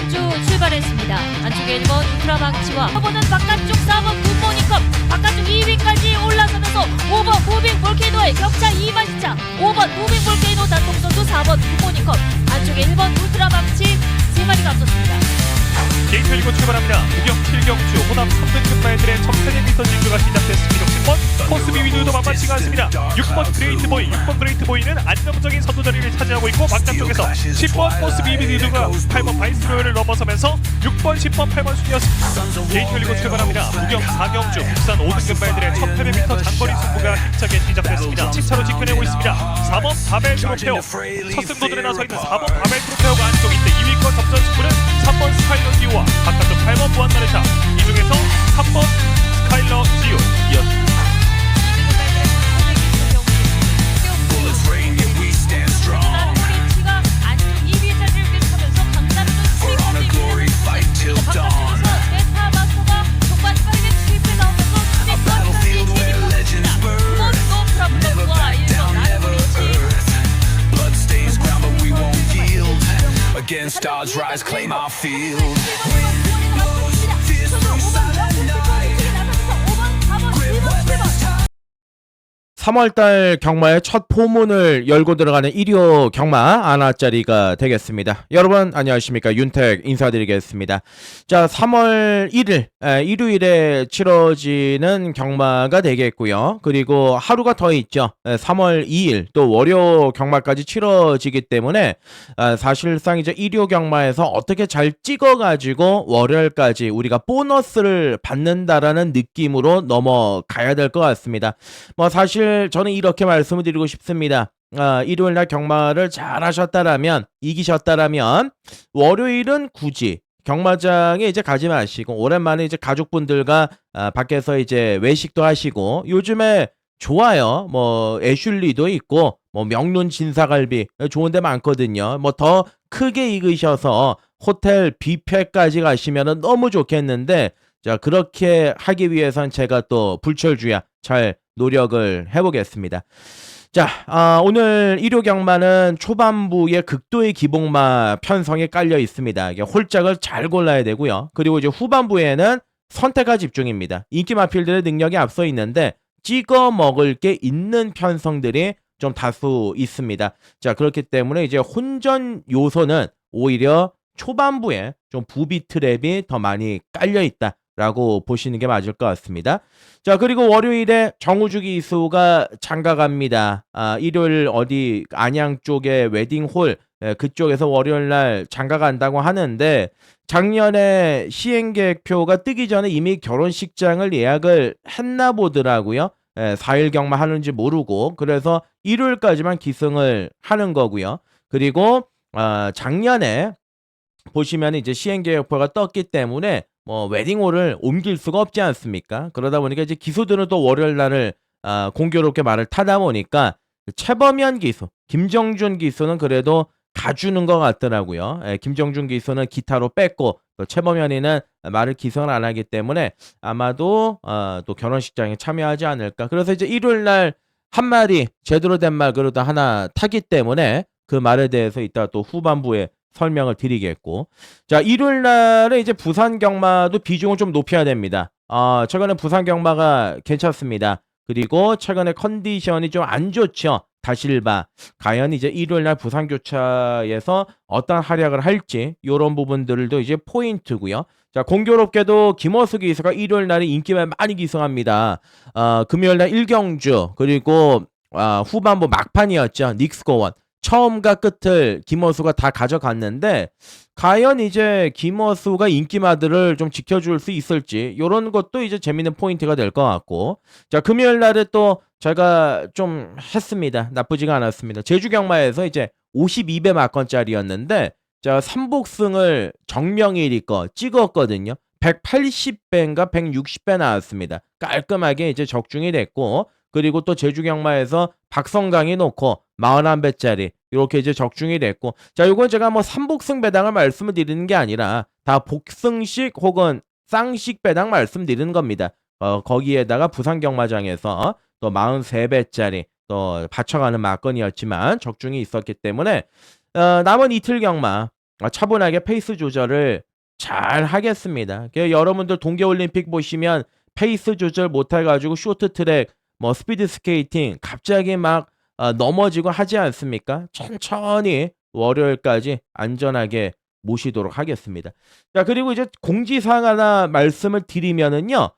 7경주 출발했습니다. 안쪽에 1번 울트라망치와 4번은 바깥쪽 4번 굿모닝컵, 바깥쪽 2위까지 올라서면서 5번 무빙 볼케이노의 격차 2마시차, 5번 무빙 볼케이노 단독선두 4번 굿모닝컵, 안쪽에 1번 울트라망치 3마리가 앞섰습니다. 게이트 열고 출발합니다. 무경 7경주 호남 3등급 말들의 1000m 진주가 시작됐습니다. 10번 코스비 위주도 만만치가 않습니다. 6번 그레이트보이, 6번 그레이트보이는 안정적인 선두 자리를 차지하고 있고 바깥쪽에서 10번 코스비 위주가 8번 바이스로이를 넘어서면서 6번, 10번, 8번 순이었습니다. 게이트 열고 출발합니다. 무경 4경주 국산 5등급 말들의 1800m 장거리 승부가 힘차게 시작됐습니다. 10차로 지켜내고 있습니다. 4번 바벨 트로페오, 첫 승도들에 나서있는 4번 바벨 트로페오가 안쪽인데 2위권 접전 승부는 3번 스카일러 지오와 바깥쪽 8번 무한나르샤, 이 중에서 3번 스카일러 지오 이었습니다. Against odds, rise, claim our field. 3월달 경마의 첫 포문을 열고 들어가는 일요 경마 아나짜리가 되겠습니다. 여러분 안녕하십니까, 윤택 인사드리겠습니다. 자, 3월 1일 일요일에 치러지는 경마가 되겠고요. 그리고 하루가 더 있죠. 3월 2일 또 월요 경마까지 치러지기 때문에 사실상 이제 일요 경마에서 어떻게 잘 찍어가지고 월요일까지 우리가 보너스를 받는다라는 느낌으로 넘어가야 될 것 같습니다. 뭐 사실 저는 이렇게 말씀을 드리고 싶습니다. 일요일날 경마를 잘 하셨다라면, 이기셨다라면 월요일은 굳이 경마장에 이제 가지 마시고 오랜만에 이제 가족분들과 밖에서 이제 외식도 하시고, 요즘에 좋아요. 뭐 애슐리도 있고 뭐 명륜 진사갈비 좋은 데 많거든요. 뭐 더 크게 익으셔서 호텔 뷔페까지 가시면은 너무 좋겠는데, 자, 그렇게 하기 위해선 제가 또 불철주야 잘 노력을 해보겠습니다. 자, 오늘 일요 경마는 초반부에 극도의 기복마 편성에 깔려 있습니다. 이게 홀짝을 잘 골라야 되고요. 그리고 이제 후반부에는 선택과 집중입니다. 인기 마필들의 능력이 앞서 있는데 찍어 먹을 게 있는 편성들이 좀 다수 있습니다. 자, 그렇기 때문에 이제 혼전 요소는 오히려 초반부에 좀 부비 트랩이 더 많이 깔려 있다 라고 보시는 게 맞을 것 같습니다. 자, 그리고 월요일에 정우주기 이수가 장가갑니다. 일요일 어디 안양 쪽에 웨딩홀 그쪽에서 월요일날 장가간다고 하는데, 작년에 시행계획표가 뜨기 전에 이미 결혼식장을 예약을 했나 보더라고요. 4일 경마 하는지 모르고, 그래서 일요일까지만 기승을 하는 거고요. 그리고 작년에 보시면 이제 시행계획표가 떴기 때문에 뭐 웨딩홀을 옮길 수가 없지 않습니까? 그러다 보니까 이제 기수들은 또 월요일 날을 공교롭게 말을 타다 보니까 최범현 기수, 김정준 기수는 그래도 가주는 것 같더라고요. 김정준 기수는 기타로 뺐고 또 최범현이는 말을 기승을 안 하기 때문에 아마도 또 결혼식장에 참여하지 않을까. 그래서 이제 일요일 날 한 마리 제대로 된 말 그래도 하나 타기 때문에 그 말에 대해서 이따 또 후반부에 설명을 드리겠고, 자, 일요일 날에 이제 부산 경마도 비중을 좀 높여야 됩니다. 최근에 부산 경마가 괜찮습니다. 그리고 최근에 컨디션이 좀 안 좋죠. 다실바. 과연 이제 일요일 날 부산 교차에서 어떤 활약을 할지, 이런 부분들도 이제 포인트고요. 자, 공교롭게도 김어수 기수가 일요일 날에 인기만 많이 기승합니다. 금요일 날 1경주, 그리고 후반부 막판이었죠. 닉스고원. 처음과 끝을 김어수가 다 가져갔는데, 과연 이제 김어수가 인기마들을 좀 지켜줄 수 있을지, 이런 것도 이제 재밌는 포인트가 될 것 같고, 자, 금요일 날에 또 제가 좀 했습니다. 나쁘지가 않았습니다. 제주경마에서 이제 52배 막건짜리였는데, 자, 삼복승을 정명일이 거 찍었거든요. 180배인가 160배 나왔습니다. 깔끔하게 이제 적중이 됐고, 그리고 또 제주경마에서 박성강이 놓고 41배짜리 이렇게 이제 적중이 됐고, 자, 요건 제가 뭐 삼복승 배당을 말씀을 드리는 게 아니라 다 복승식 혹은 쌍식 배당 말씀드리는 겁니다. 거기에다가 부산경마장에서 또 43배짜리 또 받쳐가는 막건이었지만 적중이 있었기 때문에 남은 이틀 경마 차분하게 페이스 조절을 잘 하겠습니다. 여러분들 동계올림픽 보시면 페이스 조절 못해가지고 쇼트트랙, 뭐 스피드 스케이팅 갑자기 막 넘어지고 하지 않습니까? 천천히 월요일까지 안전하게 모시도록 하겠습니다. 자, 그리고 이제 공지사항 하나 말씀을 드리면은요.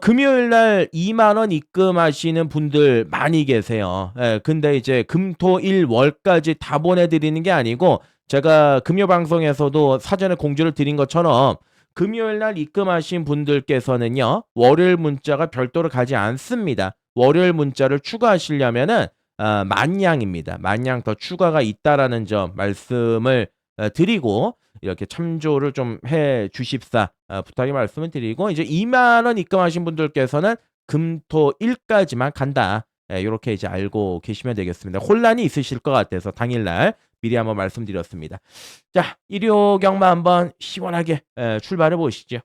금요일 날 2만 원 입금하시는 분들 많이 계세요. 예, 근데 이제 금토일 월까지 다 보내드리는 게 아니고 제가 금요 방송에서도 사전에 공지를 드린 것처럼 금요일 날 입금하신 분들께서는요. 월요일 문자가 별도로 가지 않습니다. 월요일 문자를 추가하시려면은 만냥입니다. 만냥 더 추가가 있다라는 점 말씀을 드리고 이렇게 참조를 좀 해 주십사 부탁의 말씀을 드리고 이제 2만 원 입금하신 분들께서는 금토일까지만 간다. 이렇게 이제 알고 계시면 되겠습니다. 혼란이 있으실 것 같아서 당일날 미리 한번 말씀드렸습니다. 자, 일요 경마 한번 시원하게 출발해 보시죠.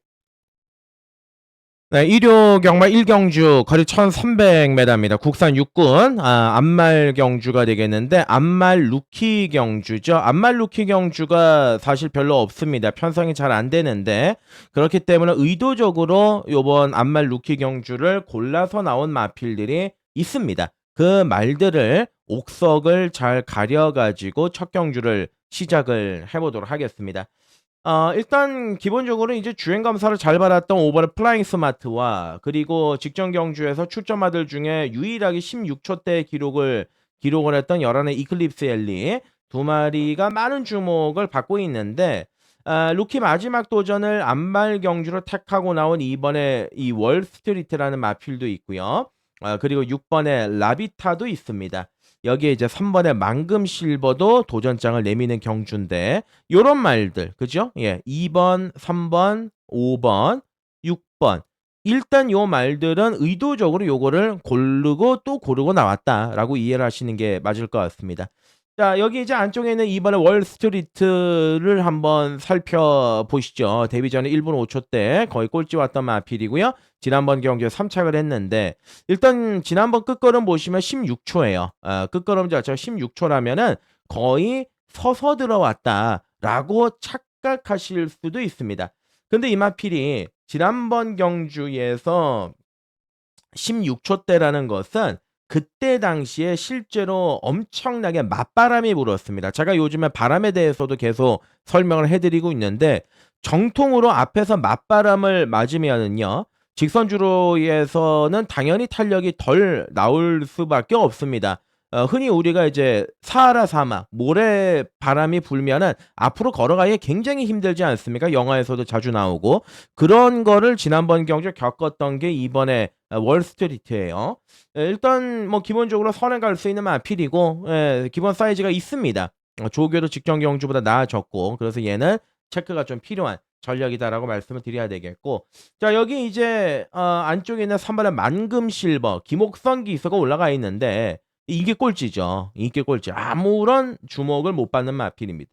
네, 일요 경마 1경주 거리 1300m입니다. 국산 육군 암말 경주가 되겠는데 암말 루키 경주죠. 암말 루키 경주가 사실 별로 없습니다. 편성이 잘 안 되는데 그렇기 때문에 의도적으로 요번 암말 루키 경주를 골라서 나온 마필들이 있습니다. 그 말들을 옥석을 잘 가려가지고 첫 경주를 시작을 해보도록 하겠습니다. 일단 기본적으로 이제 주행 검사를 잘 받았던 5번의 플라잉 스마트와 그리고 직전 경주에서 출전마들 중에 유일하게 16초대 기록을 했던 11의 이클립스 엘리 두 마리가 많은 주목을 받고 있는데 루키 마지막 도전을 암말 경주로 택하고 나온 2번의 이 월스트리트라는 마필도 있고요. 그리고 6번의 라비타도 있습니다. 여기에 이제 3번의 망금 실버도 도전장을 내미는 경주인데 요런 말들 그죠? 예, 2번, 3번, 5번, 6번 일단 요 말들은 의도적으로 요거를 고르고 또 고르고 나왔다라고 이해를 하시는 게 맞을 것 같습니다. 자, 여기 이제 안쪽에 있는 2번의 월스트리트를 한번 살펴보시죠. 데뷔 전에 1분 5초 때 거의 꼴찌 왔던 마필이고요. 지난번 경기에 3착을 했는데 일단 지난번 끝걸음 보시면 16초예요. 끝걸음 자체가 16초라면은 거의 서서 들어왔다라고 착각하실 수도 있습니다. 근데 이 마필이 지난번 경주에서 16초대라는 것은 그때 당시에 실제로 엄청나게 맞바람이 불었습니다. 제가 요즘에 바람에 대해서도 계속 설명을 해드리고 있는데 정통으로 앞에서 맞바람을 맞으면은요. 직선주로에서는 당연히 탄력이 덜 나올 수밖에 없습니다. 흔히 우리가 이제 사하라 사막, 모래 바람이 불면은 앞으로 걸어가기 굉장히 힘들지 않습니까? 영화에서도 자주 나오고 그런 거를 지난번 경주에 겪었던 게 이번에 월스트리트예요. 일단 뭐 기본적으로 선에 갈 수 있는 마필이고 기본 사이즈가 있습니다. 조교도 직전 경주보다 나아졌고 그래서 얘는 체크가 좀 필요한 전력이다라고 말씀을 드려야 되겠고 자 여기 이제 안쪽에 있는 3번의 만금 실버 김옥선 기수가 올라가 있는데 이게 꼴찌죠. 이게 꼴찌. 아무런 주목을 못 받는 마필입니다.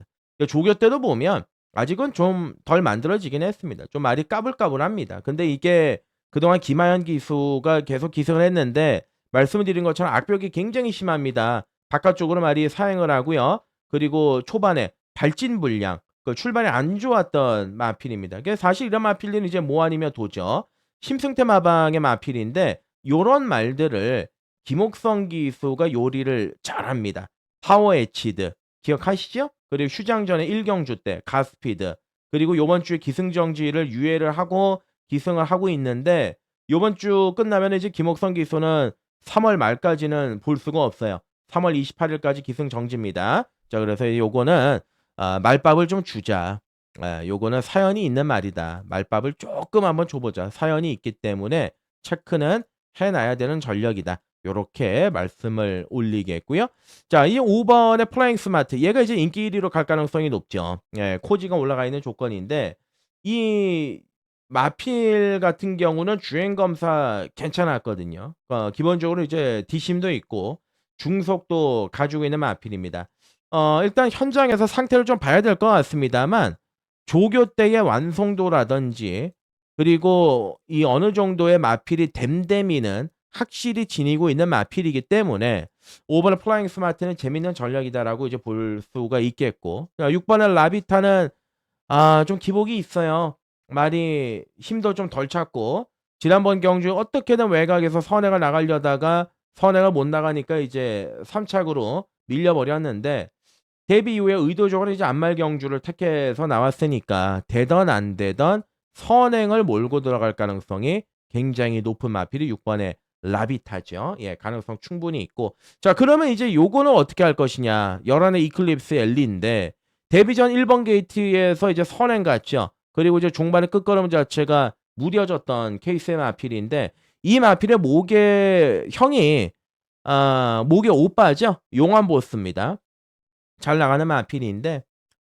조교 때도 보면 아직은 좀 덜 만들어지긴 했습니다. 좀 말이 까불까불합니다. 근데 이게 그동안 김하연 기수가 계속 기승을 했는데 말씀을 드린 것처럼 악벽이 굉장히 심합니다. 바깥쪽으로 말이 사행을 하고요. 그리고 초반에 발진 불량, 그 출발이 안 좋았던 마필입니다. 사실 이런 마필들은 이제 뭐 아니면 도죠. 심승태 마방의 마필인데 요런 말들을 김옥성 기수가 요리를 잘합니다. 파워 에치드 기억하시죠? 그리고 휴장전에 1경주 때 가스피드 그리고 요번 주에 기승정지를 유예를 하고 기승을 하고 있는데 요번 주 끝나면 이제 김옥성 기수는 3월 말까지는 볼 수가 없어요. 3월 28일까지 기승정지입니다. 자 그래서 요거는 말밥을 좀 주자. 요거는 사연이 있는 말이다. 말밥을 조금 한번 줘보자. 사연이 있기 때문에 체크는 해놔야 되는 전력이다. 요렇게 말씀을 올리겠고요. 자, 이 5번의 플라잉 스마트. 얘가 이제 인기 1위로 갈 가능성이 높죠. 코지가 올라가 있는 조건인데 이 마필 같은 경우는 주행 검사 괜찮았거든요. 기본적으로 이제 뒷심도 있고 중속도 가지고 있는 마필입니다. 일단 현장에서 상태를 좀 봐야 될 것 같습니다만 조교 때의 완성도라든지 그리고 이 어느 정도의 마필이 댐댐이는 확실히 지니고 있는 마필이기 때문에 5번의 플라잉 스마트는 재밌는 전략이다라고 이제 볼 수가 있겠고, 6번의 라비타는 좀 기복이 있어요. 많이 힘도 좀 덜 찼고, 지난번 경주 어떻게든 외곽에서 선행을 나가려다가 선행을 못 나가니까 이제 3착으로 밀려버렸는데, 데뷔 이후에 의도적으로 이제 안말 경주를 택해서 나왔으니까 되던 안 되던 선행을 몰고 들어갈 가능성이 굉장히 높은 마필이 6번의 라비타죠. 예, 가능성 충분히 있고. 자, 그러면 이제 요거는 어떻게 할 것이냐. 11의 이클립스 엘리인데 데뷔 전 1번 게이트에서 이제 선행 갔죠. 그리고 이제 중반의 끝걸음 자체가 무뎌졌던 케이스의 마필인데, 이 마필의 목의 형이 목의 오빠죠. 용암 보스입니다. 잘 나가는 마필인데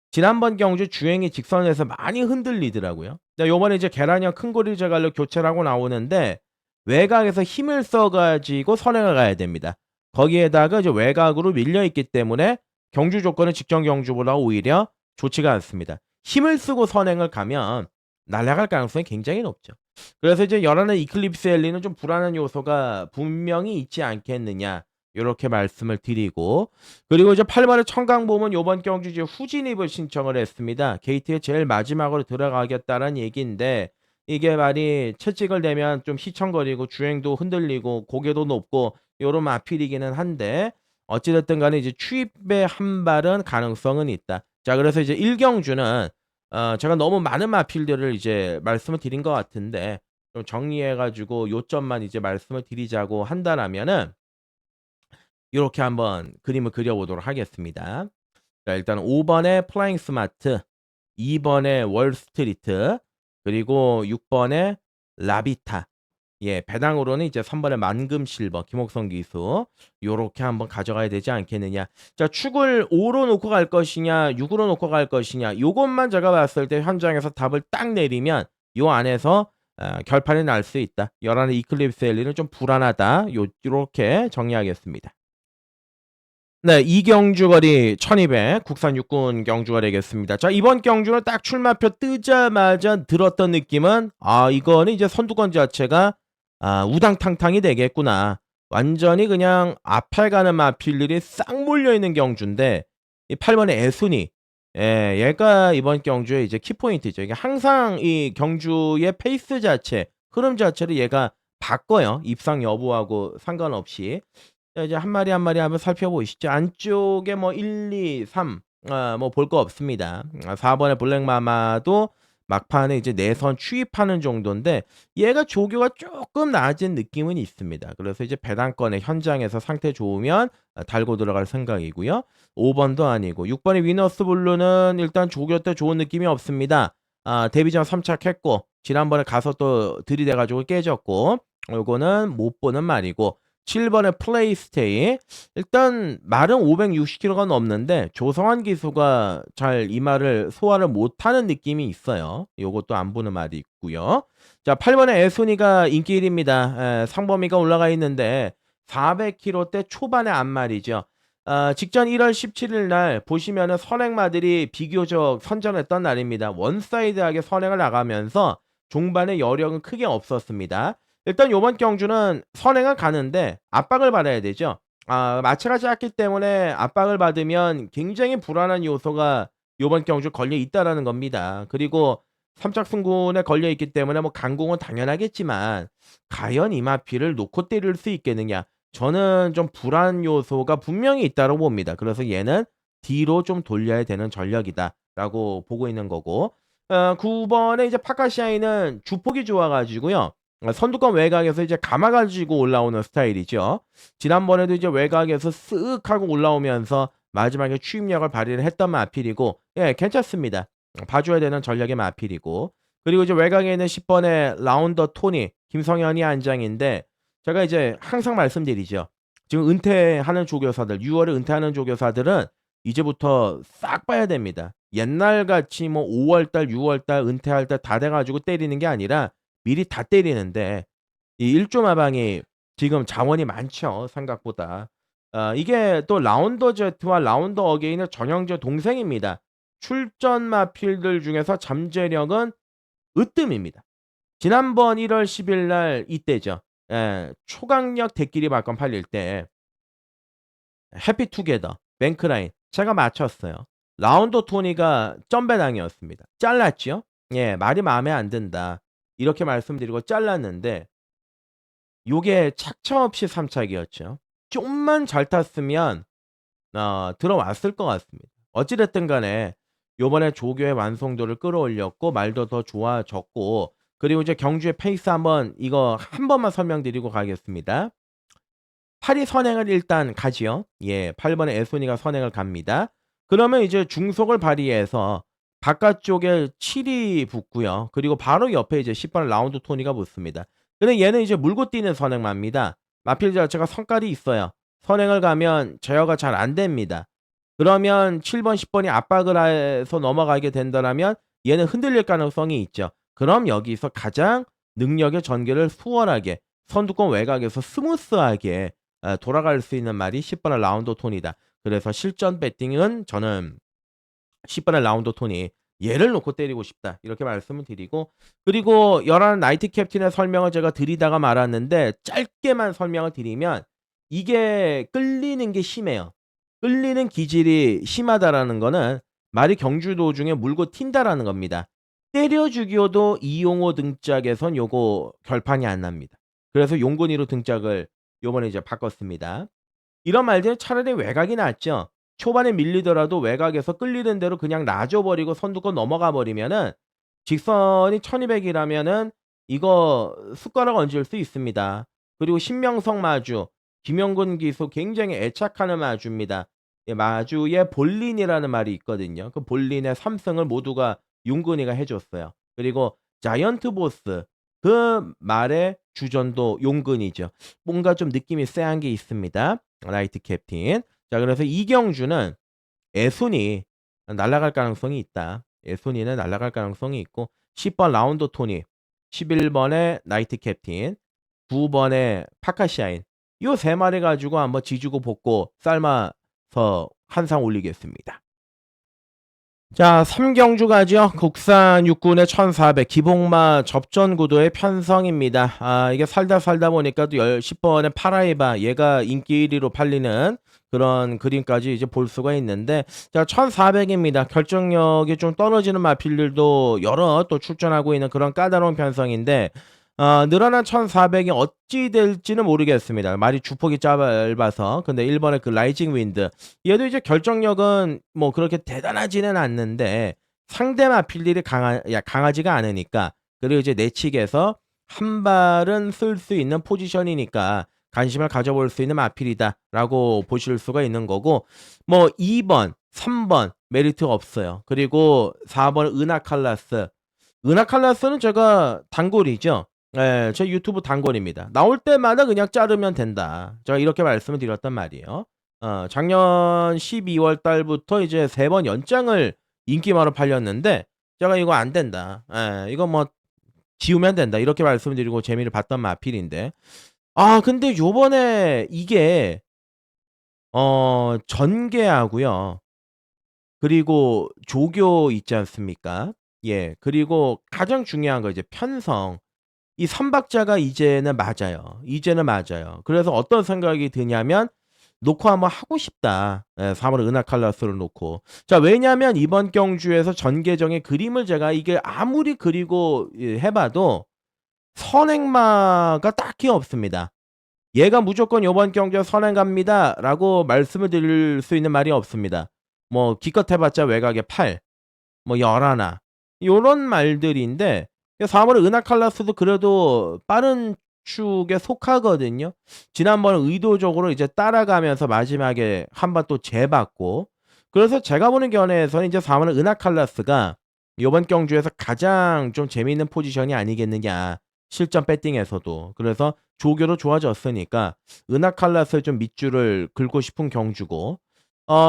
지난번 경주 주행이 직선에서 많이 흔들리더라고요. 요번에 이제 계란형 큰 고리 제갈로 교체를 하고 나오는데 외곽에서 힘을 써가지고 선행을 가야 됩니다. 거기에다가 이제 외곽으로 밀려있기 때문에 경주 조건은 직전 경주보다 오히려 좋지가 않습니다. 힘을 쓰고 선행을 가면 날아갈 가능성이 굉장히 높죠. 그래서 이제 11의 이클립스 엘리는 좀 불안한 요소가 분명히 있지 않겠느냐, 요렇게 말씀을 드리고, 그리고 이제 8번의 청강보험은 요번 경주 이제 후진입을 신청을 했습니다. 게이트에 제일 마지막으로 들어가겠다는 얘기인데, 이게 많이 채찍을 대면 좀 휘청거리고 주행도 흔들리고 고개도 높고 요런 마필이기는 한데, 어찌됐든 간에 이제 추입의 한 발은 가능성은 있다. 자, 그래서 이제 1경주는 제가 너무 많은 마필들을 이제 말씀을 드린 것 같은데 좀 정리해가지고 요점만 이제 말씀을 드리자고 한다라면은 이렇게 한번 그림을 그려보도록 하겠습니다. 자, 일단 5번의 플라잉 스마트, 2번의 월스트리트, 그리고 6번의 라비타. 예, 배당으로는 이제 3번의 만금 실버, 김옥성 기수. 요렇게 한번 가져가야 되지 않겠느냐. 자, 축을 5로 놓고 갈 것이냐, 6으로 놓고 갈 것이냐. 요것만 제가 봤을 때 현장에서 답을 딱 내리면 요 안에서 결판이 날 수 있다. 11의 이클립스 엘리는 좀 불안하다. 요렇게 정리하겠습니다. 네, 이경주 거리 1200 국산 육군 경주가 되겠습니다. 자, 이번 경주는 딱 출마표 뜨자마자 들었던 느낌은 이거는 이제 선두권 자체가 우당탕탕이 되겠구나. 완전히 그냥 앞에 가는 마필들이 싹 몰려있는 경주인데, 이 8번의 애순이, 예, 얘가 이번 경주의 이제 키포인트죠. 이게 항상 이 경주의 페이스 자체, 흐름 자체를 얘가 바꿔요. 입상 여부하고 상관없이. 자, 이제 한 마리 한 마리 한번 살펴보시죠. 안쪽에 뭐 1, 2, 3, 뭐 볼 거 없습니다. 4번의 블랙마마도 막판에 이제 내선 추입하는 정도인데 얘가 조교가 조금 나아진 느낌은 있습니다. 그래서 이제 배당권의 현장에서 상태 좋으면 달고 들어갈 생각이고요. 5번도 아니고 6번의 위너스 블루는 일단 조교 때 좋은 느낌이 없습니다. 데뷔전 3착했고 지난번에 가서 또 들이대가지고 깨졌고, 요거는 못 보는 말이고, 7번의 플레이스테이, 일단 말은 560kg가 넘는데 조성환 기수가 잘 이 말을 소화를 못하는 느낌이 있어요. 요것도 안 보는 말이 있고요. 자, 8번의 애순이가 인기 1위입니다. 상범위가 올라가 있는데 400kg대 초반의 안말이죠. 직전 1월 17일 날 보시면은 선행마들이 비교적 선전했던 날입니다. 원사이드하게 선행을 나가면서 종반의 여력은 크게 없었습니다. 일단 요번 경주는 선행은 가는데 압박을 받아야 되죠. 마체가 작기 때문에 압박을 받으면 굉장히 불안한 요소가 요번 경주 걸려 있다라는 겁니다. 그리고 3짝 승군에 걸려 있기 때문에 뭐 강공은 당연하겠지만 과연 이 마피를 놓고 때릴 수 있겠느냐. 저는 좀 불안 요소가 분명히 있다고 봅니다. 그래서 얘는 뒤로 좀 돌려야 되는 전략이다라고 보고 있는 거고, 9번에 이제 파카시아이는 주폭이 좋아가지고요. 선두권 외곽에서 이제 감아가지고 올라오는 스타일이죠. 지난번에도 이제 외곽에서 쓱 하고 올라오면서 마지막에 추임력을 발휘를 했던 마필이고, 예, 괜찮습니다. 봐줘야 되는 전략의 마필이고, 그리고 이제 외곽에 있는 10번의 라운더 토니, 김성현이 안장인데, 제가 이제 항상 말씀드리죠. 지금 은퇴하는 조교사들, 6월에 은퇴하는 조교사들은 이제부터 싹 봐야 됩니다. 옛날같이 뭐 5월달, 6월달 은퇴할 때 다 돼가지고 때리는 게 아니라 미리 다 때리는데, 이 일조마방이 지금 자원이 많죠. 생각보다. 이게 또 라운더 제트와 라운더 어게인의 전형제 동생입니다. 출전 마필들 중에서 잠재력은 으뜸입니다. 지난번 1월 10일 날 이때죠. 예, 초강력 대끼리 발권 팔릴 때 해피투게더, 뱅크라인 제가 맞췄어요. 라운드 토니가 점배당이었습니다. 잘랐죠? 예, 말이 마음에 안 든다. 이렇게 말씀드리고 잘랐는데 요게 착차없이 3착이었죠. 좀만 잘 탔으면 들어왔을 것 같습니다. 어찌됐든 간에 요번에 조교의 완성도를 끌어올렸고 말도 더 좋아졌고 그리고 이제 경주의 페이스 한번 이거 한 번만 설명드리고 가겠습니다. 8이 선행을 일단 가지요. 예, 8번에 애손이가 선행을 갑니다. 그러면 이제 중속을 발휘해서 바깥쪽에 7이 붙고요. 그리고 바로 옆에 이제 10번 라운드 토니가 붙습니다. 근데 얘는 이제 물고 뛰는 선행마입니다. 마필 자체가 성깔이 있어요. 선행을 가면 제어가 잘 안 됩니다. 그러면 7번, 10번이 압박을 해서 넘어가게 된다면 얘는 흔들릴 가능성이 있죠. 그럼 여기서 가장 능력의 전개를 수월하게 선두권 외곽에서 스무스하게 돌아갈 수 있는 말이 10번의 라운드 톤이다. 그래서 실전 배팅은 저는 10번의 라운드 톤이 얘를 놓고 때리고 싶다. 이렇게 말씀을 드리고 그리고 11 나이트 캡틴의 설명을 제가 드리다가 말았는데 짧게만 설명을 드리면 이게 끌리는 게 심해요. 끌리는 기질이 심하다라는 거는 말이 경주 도중에 물고 튄다라는 겁니다. 때려주기호도 이용호 등짝에선 요거 결판이 안 납니다. 그래서 용곤이로 등짝을 요번에 이제 바꿨습니다. 이런 말들은 차라리 외곽이 낫죠. 초반에 밀리더라도 외곽에서 끌리는 대로 그냥 놔줘버리고 선두권 넘어가 버리면은 직선이 1200이라면은 이거 숟가락 얹을 수 있습니다. 그리고 신명성 마주, 김영근 기수 굉장히 애착하는 마주입니다. 예, 마주에 볼린이라는 말이 있거든요. 그 볼린의 3승을 모두가 용근이가 해줬어요. 그리고 자이언트 보스 그 말의 주전도 용근이죠. 뭔가 좀 느낌이 쎄한 게 있습니다. 나이트 캡틴. 자, 그래서 이경주는 애순이 날아갈 가능성이 있다. 애순이는 날아갈 가능성이 있고 10번 라운드 토니, 11번에 나이트 캡틴, 9번에 파카샤인 요 세 마리 가지고 한번 지지고 볶고 삶아서 한상 올리겠습니다. 자, 3경주 가죠. 국산 육군의 1400 기복마 접전 구도의 편성입니다. 이게 살다 보니까 또 10번의 파라이바 얘가 인기 1위로 팔리는 그런 그림까지 이제 볼 수가 있는데 자, 1400입니다. 결정력이 좀 떨어지는 마필들도 여러 또 출전하고 있는 그런 까다로운 편성인데 늘어난 1400이 어찌 될지는 모르겠습니다. 말이 주폭이 짧아서. 근데 1번의 그 라이징 윈드. 얘도 이제 결정력은 뭐 그렇게 대단하지는 않는데 상대 마필들이 강하지가 않으니까 그리고 이제 내측에서 한 발은 쓸 수 있는 포지션이니까 관심을 가져볼 수 있는 마필이다 라고 보실 수가 있는 거고 뭐 2번, 3번 메리트 없어요. 그리고 4번 은하칼라스. 은하칼라스는 제가 단골이죠. 예, 제 유튜브 단골입니다. 나올 때마다 그냥 자르면 된다. 제가 이렇게 말씀을 드렸단 말이에요. 작년 12월 달부터 이제 3번 연장을 인기마로 팔렸는데 제가 이거 안 된다. 예, 이거 뭐 지우면 된다. 이렇게 말씀드리고 재미를 봤던 마필인데 근데 요번에 이게 전개하고요. 그리고 조교 있지 않습니까? 예, 그리고 가장 중요한 거 이제 편성. 이 3박자가 이제는 맞아요. 그래서 어떤 생각이 드냐면 놓고 한번 하고 싶다. 예, 3월 은하칼라스를 놓고. 자, 왜냐면 이번 경주에서 전개정의 그림을 제가 이게 아무리 그리고 해봐도 선행마가 딱히 없습니다. 얘가 무조건 이번 경주에 선행 갑니다 라고 말씀을 드릴 수 있는 말이 없습니다. 뭐 기껏 해봤자 외곽에 8, 뭐 11, 요런 말들인데 4번의 은하칼라스도 그래도 빠른 축에 속하거든요. 지난번 의도적으로 이제 따라가면서 마지막에 한 번 또 재봤고 그래서 제가 보는 견해에서는 이제 4번의 은하칼라스가 이번 경주에서 가장 좀 재미있는 포지션이 아니겠느냐. 실전 배팅에서도. 그래서 조교도 좋아졌으니까 은하칼라스에 좀 밑줄을 긁고 싶은 경주고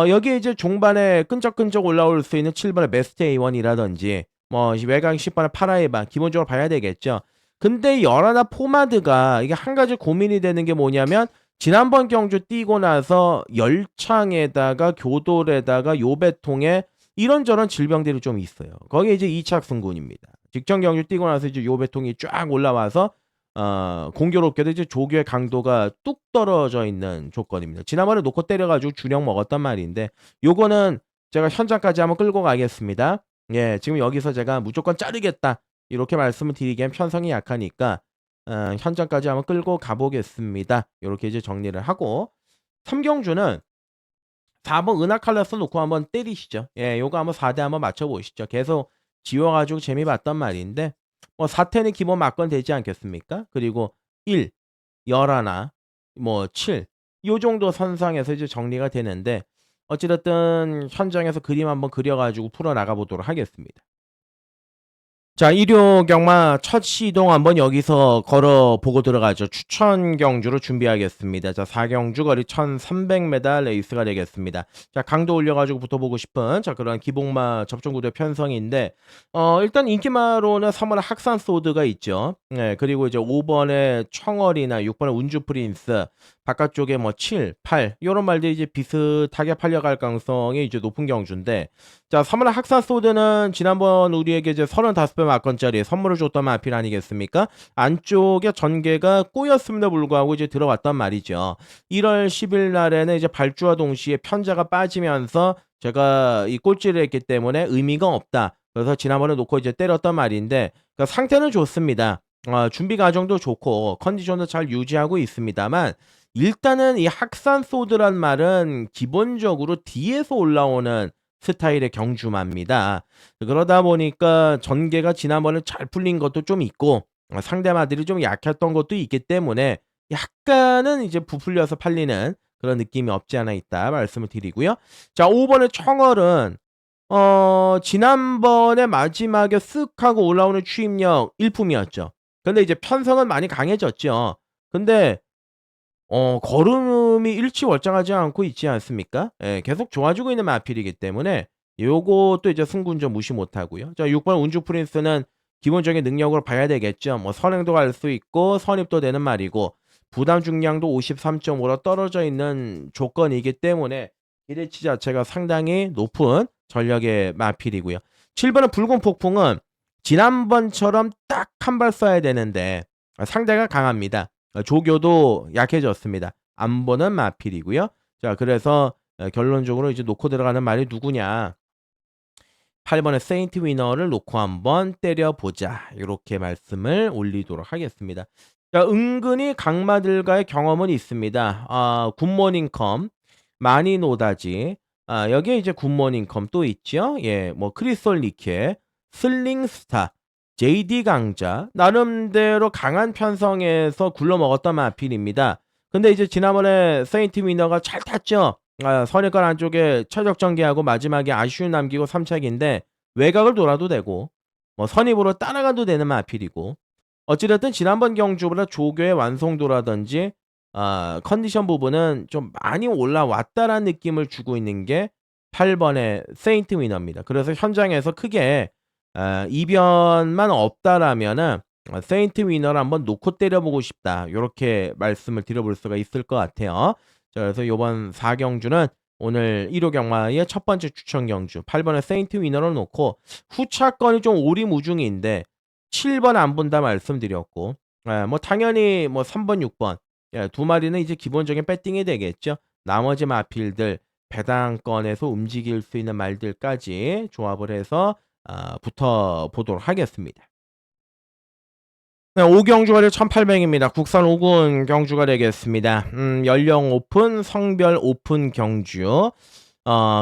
여기에 이제 종반에 끈적끈적 올라올 수 있는 7번의 베스트 A1이라든지 뭐 외곽 10번의 파라이바 기본적으로 봐야 되겠죠. 근데 열하나 포마드가 이게 한 가지 고민이 되는 게 뭐냐면 지난번 경주 뛰고 나서 열창에다가 교돌에다가 요배통에 이런저런 질병들이 좀 있어요. 거기에 이제 2착 승군입니다. 직전 경주 뛰고 나서 이제 요배통이 쫙 올라와서 공교롭게도 이제 조교의 강도가 뚝 떨어져 있는 조건입니다. 지난번에 놓고 때려가지고 주력 먹었단 말인데 요거는 제가 현장까지 한번 끌고 가겠습니다. 예, 지금 여기서 제가 무조건 자르겠다 이렇게 말씀을 드리기엔 편성이 약하니까 현장까지 한번 끌고 가보겠습니다. 이렇게 이제 정리를 하고 3경주는 4번 은하칼라스 놓고 한번 때리시죠. 예, 요거 한번 4대 한번 맞춰보시죠. 계속 지워가지고 재미 봤단 말인데 뭐 4태는 기본 막건 되지 않겠습니까? 그리고 1, 11, 뭐 7, 요 정도 선상에서 이제 정리가 되는데 어찌됐든 현장에서 그림 한번 그려가지고 풀어나가 보도록 하겠습니다. 자, 일요 경마 첫 시동 한번 여기서 걸어보고 들어가죠. 추천 경주로 준비하겠습니다. 자, 4경주 거리 1300m 레이스가 되겠습니다. 자, 강도 올려가지고 붙어보고 싶은 자 그런 기복마 접종구도 편성인데 일단 인기마로는 3번에 학산 소드가 있죠. 네, 그리고 이제 5번에 청월이나 6번에 운주 프린스 바깥쪽에 뭐 7, 8 이런 말들이 이제 비슷하게 팔려갈 가능성이 이제 높은 경주인데 자 3번의 학산 소드는 지난번 우리에게 이제 35배 막건짜리 선물을 줬던 마필 아니겠습니까? 안쪽에 전개가 꼬였음에도 불구하고 이제 들어왔단 말이죠. 1월 10일 날에는 이제 발주와 동시에 편자가 빠지면서 제가 이 꼴찌를 했기 때문에 의미가 없다. 그래서 지난번에 놓고 이제 때렸단 말인데 그러니까 상태는 좋습니다. 준비 과정도 좋고 컨디션도 잘 유지하고 있습니다만 일단은 이 학산 소드란 말은 기본적으로 뒤에서 올라오는 스타일의 경주마입니다. 그러다 보니까 전개가 지난번에 잘 풀린 것도 좀 있고 상대마들이 좀 약했던 것도 있기 때문에 약간은 이제 부풀려서 팔리는 그런 느낌이 없지 않아 있다 말씀을 드리고요. 자 5번의 청월은 지난번에 마지막에 쓱 하고 올라오는 추임력 일품이었죠. 근데 이제 편성은 많이 강해졌죠. 근데 걸음이 일치월장하지 않고 있지 않습니까? 예, 계속 좋아지고 있는 마필이기 때문에 요것도 이제 승군전 무시 못하고요. 자 6번 운주 프린스는 기본적인 능력으로 봐야 되겠죠. 뭐 선행도 갈 수 있고 선입도 되는 말이고 부담 중량도 53.5로 떨어져 있는 조건이기 때문에 기대치 자체가 상당히 높은 전력의 마필이고요. 7번은 붉은 폭풍은 지난번처럼 딱 한 발 쏴야 되는데 상대가 강합니다. 조교도 약해졌습니다. 안 보는 마필이고요. 자, 그래서 결론적으로 이제 놓고 들어가는 말이 누구냐? 8번의 세인트 위너를 놓고 한번 때려보자. 이렇게 말씀을 올리도록 하겠습니다. 자, 은근히 강마들과의 경험은 있습니다. 굿모닝컴, 마니노다지, 여기에 이제 굿모닝컴 또 있죠. 예, 뭐 크리솔 니케, 슬링스타, JD 강자 나름대로 강한 편성에서 굴러먹었던 마필입니다. 근데 이제 지난번에 세인트 위너가 잘 탔죠. 선입관 안쪽에 최적 전개하고 마지막에 아쉬움 남기고 3착인데 외곽을 돌아도 되고 뭐 선입으로 따라가도 되는 마필이고 어찌됐든 지난번 경주보다 조교의 완성도라든지 컨디션 부분은 좀 많이 올라왔다라는 느낌을 주고 있는 게 8번의 세인트 위너입니다. 그래서 현장에서 크게 이변만 없다라면은 세인트 위너를 한번 놓고 때려보고 싶다. 이렇게 말씀을 드려볼 수가 있을 것 같아요. 자, 그래서 이번 4경주는 오늘 1호 경마의 첫 번째 추천 경주 8번의 세인트 위너를 놓고 후차권이 좀 오리무중인데 7번 안 본다 말씀드렸고 뭐 당연히 뭐 3번 6번 두 마리는 이제 기본적인 배팅이 되겠죠. 나머지 마필들 배당권에서 움직일 수 있는 말들까지 조합을 해서 붙어보도록 하겠습니다. 네, 5경주가 1800입니다. 국산 5군 경주가 되겠습니다. 연령 오픈, 성별 오픈 경주.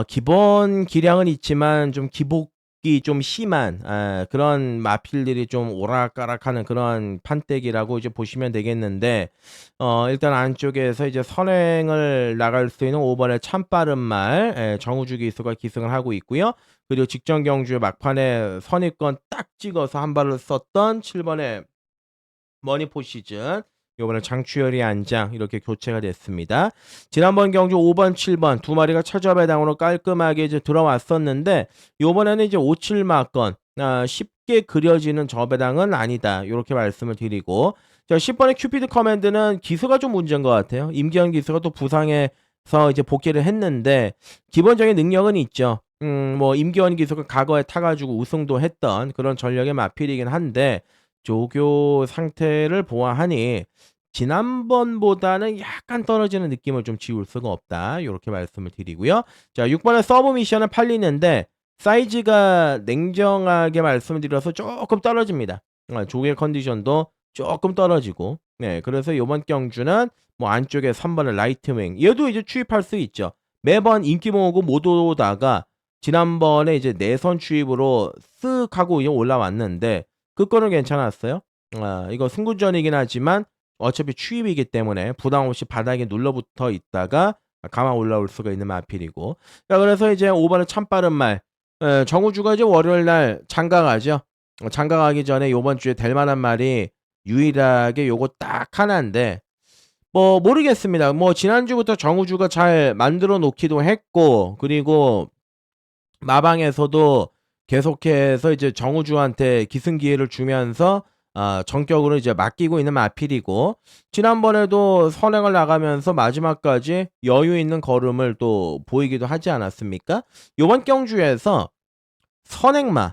기본 기량은 있지만 좀 기복이 좀 심한 그런 마필들이 좀 오락가락하는 그런 판때기라고 이제 보시면 되겠는데 일단 안쪽에서 이제 선행을 나갈 수 있는 5번의 참빠른 말 정우주 기수가 기승을 하고 있고요. 그리고 직전 경주의 막판에 선입권 딱 찍어서 한 발을 썼던 7번의 머니포 시즌 이번에 장추열이 안장 이렇게 교체가 됐습니다. 지난번 경주 5번 7번 두 마리가 최저 배당으로 깔끔하게 이제 들어왔었는데 이번에는 이제 57마건 쉽게 그려지는 저 배당은 아니다 이렇게 말씀을 드리고 자 10번의 큐피드 커맨드는 기수가 좀 문제인 것 같아요. 임기현 기수가 또 부상해서 이제 복귀를 했는데 기본적인 능력은 있죠. 뭐 임기원 기수가 과거에 타가지고 우승도 했던 그런 전력의 마필이긴 한데 조교 상태를 보아하니 지난번보다는 약간 떨어지는 느낌을 좀 지울 수가 없다. 요렇게 말씀을 드리고요. 자, 6번은 서브 미션은 팔리는데 사이즈가 냉정하게 말씀을 드려서 조금 떨어집니다. 조개 컨디션도 조금 떨어지고. 네, 그래서 요번 경주는 뭐 안쪽에 3번의 라이트윙 얘도 이제 추입할 수 있죠. 매번 인기 모으고 못 오다가 지난번에 이제 내선 추입으로 쓱 하고 이제 올라왔는데 그 거는 괜찮았어요. 이거 승군전이긴 하지만 어차피 추입이기 때문에 부담 없이 바닥에 눌러붙어 있다가 가만 올라올 수가 있는 마필이고. 자, 그래서 이제 5번은 참 빠른 말. 정우주가 이제 월요일 날 장가가죠. 장가가기 전에 요번 주에 될 만한 말이 유일하게 요거 딱 하나인데 뭐 모르겠습니다. 뭐 지난주부터 정우주가 잘 만들어 놓기도 했고 그리고 마방에서도 계속해서 이제 정우주한테 기승기회를 주면서 전격으로 이제 맡기고 있는 마필이고 지난번에도 선행을 나가면서 마지막까지 여유 있는 걸음을 또 보이기도 하지 않았습니까? 요번 경주에서 선행마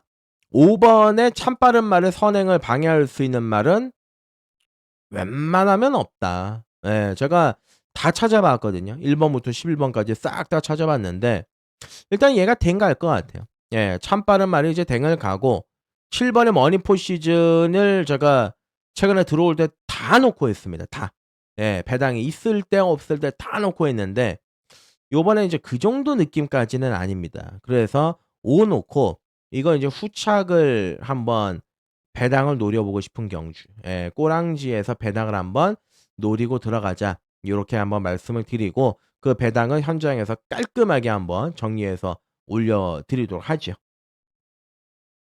5번의 참빠른 말의 선행을 방해할 수 있는 말은 웬만하면 없다. 예, 제가 다 찾아봤거든요. 1번부터 11번까지 싹 다 찾아봤는데 일단 얘가 댕 갈 것 같아요. 예, 참 빠른 말이 이제 댕을 가고 7번의 머니포 시즌을 제가 최근에 들어올 때 다 놓고 했습니다. 다. 예, 배당이 있을 때 없을 때 다 놓고 했는데 요번에 이제 그 정도 느낌까지는 아닙니다. 그래서 5 놓고 이거 이제 후착을 한번 배당을 노려보고 싶은 경주. 예, 꼬랑지에서 배당을 한번 노리고 들어가자. 이렇게 한번 말씀을 드리고 그 배당은 현장에서 깔끔하게 한번 정리해서 올려드리도록 하죠.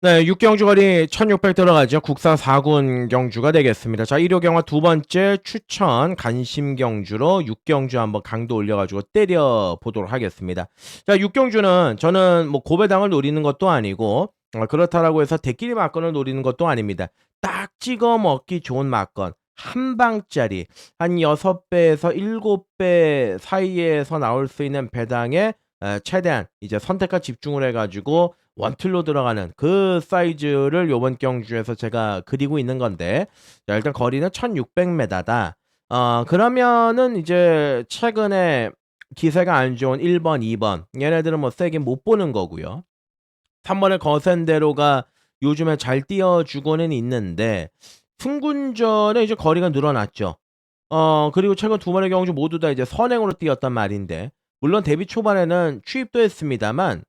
네, 6경주 거리 1600 들어가죠. 국산 4군 경주가 되겠습니다. 자, 1호 경화 두 번째 추천 간심 경주로 6경주 한번 강도 올려가지고 때려보도록 하겠습니다. 자, 6경주는 저는 뭐 고배당을 노리는 것도 아니고 그렇다라고 해서 대끼리 막건을 노리는 것도 아닙니다. 딱 찍어 먹기 좋은 막건. 한 방짜리 한 6배에서 7배 사이에서 나올 수 있는 배당에 최대한 이제 선택과 집중을 해가지고 원툴로 들어가는 그 사이즈를 요번 경주에서 제가 그리고 있는 건데 자, 일단 거리는 1600m다. 그러면은 이제 최근에 기세가 안 좋은 1번, 2번 얘네들은 뭐 세게 못 보는 거고요. 3번의 거센대로가 요즘에 잘 띄워주고는 있는데 승군전에 이제 거리가 늘어났죠. 그리고 최근 두 번의 경주 모두 다 이제 선행으로 뛰었단 말인데 물론 데뷔 초반에는 추입도 했습니다만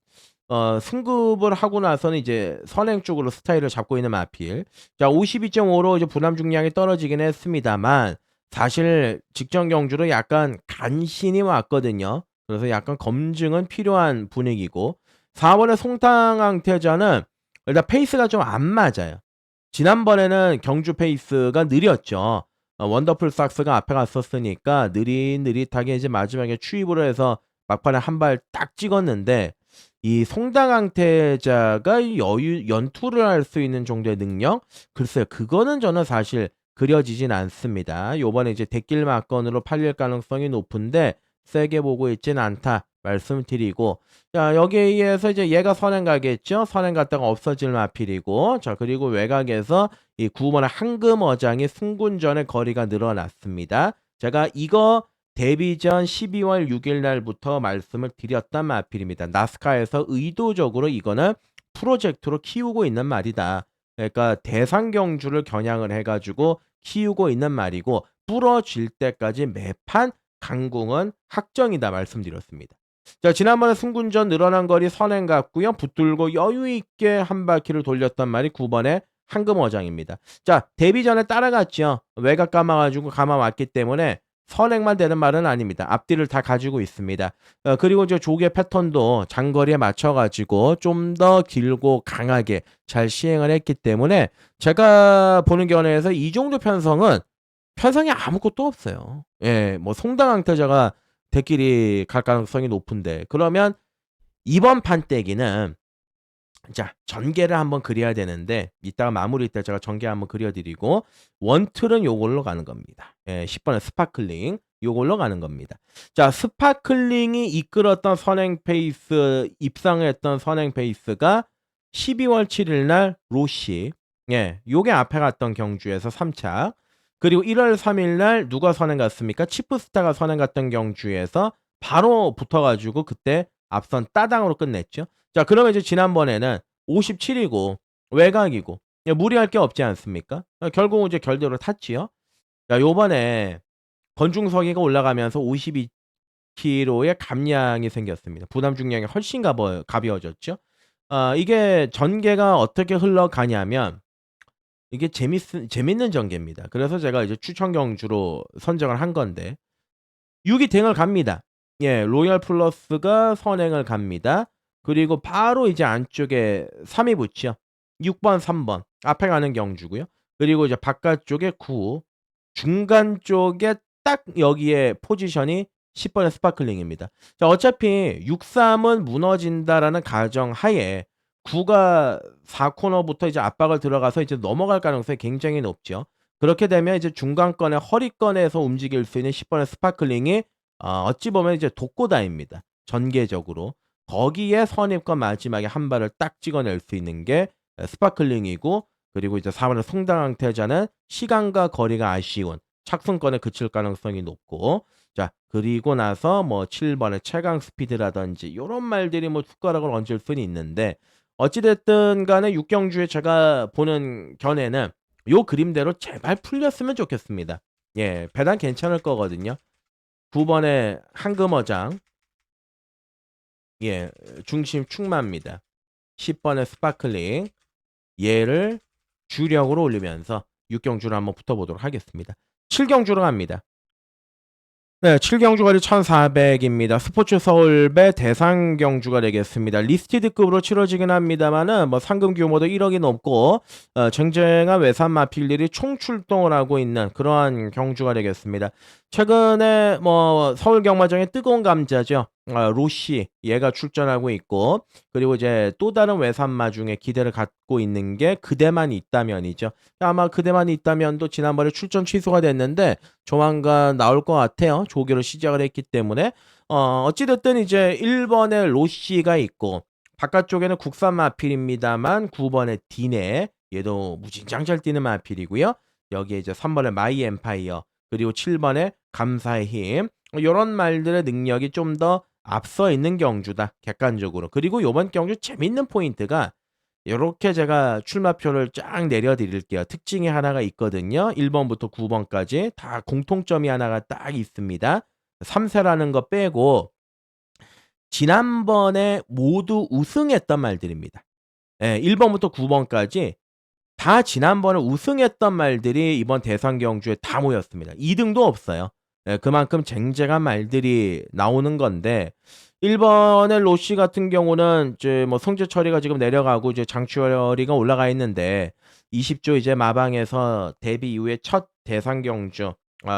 승급을 하고 나서는 이제 선행 쪽으로 스타일을 잡고 있는 마필. 자, 52.5로 이제 부담 중량이 떨어지긴 했습니다만 사실 직전 경주로 약간 간신히 왔거든요. 그래서 약간 검증은 필요한 분위기고 4번의 송탕항태자는 일단 페이스가 좀 안 맞아요. 지난번에는 경주 페이스가 느렸죠. 원더풀 삭스가 앞에 갔었으니까 느릿느릿하게 이제 마지막에 추입으로 해서 막판에 한 발 딱 찍었는데 이 송당항태자가 연투를 할 수 있는 정도의 능력? 글쎄요. 그거는 저는 사실 그려지진 않습니다. 요번에 이제 대길 막건으로 팔릴 가능성이 높은데 세게 보고 있진 않다 말씀드리고 자 여기에 의해서 이제 얘가 선행 가겠죠. 선행 갔다가 없어질 마필이고 자 그리고 외곽에서 이 9번의 황금어장이 승군전의 거리가 늘어났습니다. 제가 이거 데뷔 전 12월 6일 날부터 말씀을 드렸단 마필입니다. 나스카에서 의도적으로 이거는 프로젝트로 키우고 있는 말이다. 그러니까 대상 경주를 겨냥을 해가지고 키우고 있는 말이고 부러질 때까지 매판 강궁은 확정이다 말씀드렸습니다. 자 지난번에 승군전 늘어난 거리 선행 같고요. 붙들고 여유있게 한 바퀴를 돌렸단 말이 9번의 황금어장입니다. 자 데뷔 전에 따라갔죠. 외곽 감아가지고 감아왔기 때문에 선행만 되는 말은 아닙니다. 앞뒤를 다 가지고 있습니다. 그리고 이제 조개 패턴도 장거리에 맞춰가지고 좀 더 길고 강하게 잘 시행을 했기 때문에 제가 보는 견해에서 이 정도 편성이 아무것도 없어요. 예, 뭐 송당항태자가 대끼리 갈 가능성이 높은데 그러면 이번 판때기는 자 전개를 한번 그려야 되는데 이따가 마무리 때 제가 전개 한번 그려드리고 원틀은 요걸로 가는 겁니다. 예, 10번의 스파클링 요걸로 가는 겁니다. 자 스파클링이 이끌었던 선행 페이스 입상했던 선행 페이스가 12월 7일 날 로시 예, 요게 앞에 갔던 경주에서 3차. 그리고 1월 3일 날 누가 선행 갔습니까? 치프스타가 선행 갔던 경주에서 바로 붙어가지고 그때 앞선 따당으로 끝냈죠. 자, 그러면 이제 지난번에는 57이고 외곽이고 예, 무리할 게 없지 않습니까? 결국 이제 결대로 탔지요. 자, 요번에 권중석이가 올라가면서 52kg의 감량이 생겼습니다. 부담 중량이 훨씬 가벼워졌죠. 이게 전개가 어떻게 흘러가냐면 이게 재밌는 전개입니다. 그래서 제가 이제 추천 경주로 선정을 한 건데 6이 댕을 갑니다. 예, 로얄 플러스가 선행을 갑니다. 그리고 바로 이제 안쪽에 3이 붙죠. 6번, 3번 앞에 가는 경주고요. 그리고 이제 바깥쪽에 9, 중간 쪽에 딱 여기에 포지션이 10번의 스파클링입니다. 자, 어차피 6-3은 무너진다라는 가정 하에 9가 4코너부터 이제 압박을 들어가서 이제 넘어갈 가능성이 굉장히 높죠. 그렇게 되면 이제 중간권에 허리권에서 움직일 수 있는 10번의 스파클링이 어찌 보면 이제 독고다입니다. 전개적으로. 거기에 선입권 마지막에 한 발을 딱 찍어낼 수 있는 게 스파클링이고 그리고 이제 4번의 송당항태자는 시간과 거리가 아쉬운 착순권에 그칠 가능성이 높고 자 그리고 나서 뭐 7번의 최강 스피드라든지 요런 말들이 뭐 숟가락을 얹을 수는 있는데 어찌됐든 간에 6경주에 제가 보는 견해는 요 그림대로 제발 풀렸으면 좋겠습니다. 예, 배당 괜찮을 거거든요. 9번의 황금어장 예, 중심 충만입니다. 10번의 스파클링 얘를 주력으로 올리면서 6경주로 한번 붙어보도록 하겠습니다. 7경주로 갑니다. 네, 7경주거리 1400입니다. 스포츠 서울배 대상 경주가 되겠습니다. 리스티드급으로 치러지긴 합니다만은 뭐 상금 규모도 1억이 넘고 쟁쟁한 외산 마필들이 총출동을 하고 있는 그러한 경주가 되겠습니다. 최근에 뭐 서울 경마장의 뜨거운 감자죠. 로시 얘가 출전하고 있고 그리고 이제 또 다른 외산마 중에 기대를 갖고 있는 게 그대만 있다면이죠. 아마 그대만 있다면도 지난번에 출전 취소가 됐는데 조만간 나올 것 같아요. 조교를 시작을 했기 때문에 어찌됐든 이제 1번에 로시가 있고 바깥쪽에는 국산 마필입니다만 9번에 디네 얘도 무진장 잘 뛰는 마필이고요. 여기에 이제 3번에 마이 엠파이어 그리고 7번에 감사의 힘 이런 말들의 능력이 좀 더 앞서 있는 경주다 객관적으로. 그리고 이번 경주 재밌는 포인트가 이렇게 제가 출마표를 쫙 내려드릴게요. 특징이 하나가 있거든요. 1번부터 9번까지 다 공통점이 하나가 딱 있습니다. 3세라는 거 빼고 지난번에 모두 우승했던 말들입니다. 예, 1번부터 9번까지 다 지난번에 우승했던 말들이 이번 대상 경주에 다 모였습니다. 2등도 없어요. 예, 그만큼 쟁쟁한 말들이 나오는 건데 1번의 로시 같은 경우는 이제 뭐 성재 처리가 지금 내려가고 이제 장추열이가 올라가 있는데 20조 이제 마방에서 데뷔 이후에 첫 대상 경주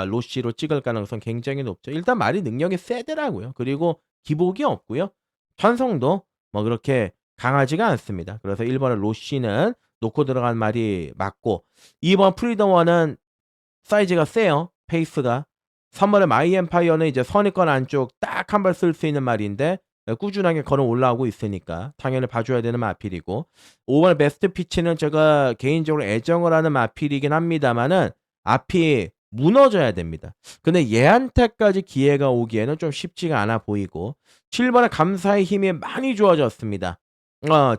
로시로 찍을 가능성 굉장히 높죠. 일단 말이 능력이 세더라고요. 그리고 기복이 없고요. 편성도 뭐 그렇게 강하지가 않습니다. 그래서 1번의 로시는 놓고 들어간 말이 맞고 2번 프리덤원은 사이즈가 세요. 페이스가 3번의 마이 엠파이어는 이제 선입권 안쪽 딱 한 발 쓸 수 있는 말인데 꾸준하게 걸어 올라오고 있으니까 당연히 봐줘야 되는 마필이고 5번의 베스트 피치는 제가 개인적으로 애정을 하는 마필이긴 합니다만은 앞이 무너져야 됩니다. 근데 얘한테까지 기회가 오기에는 좀 쉽지가 않아 보이고 7번의 감사의 힘이 많이 좋아졌습니다.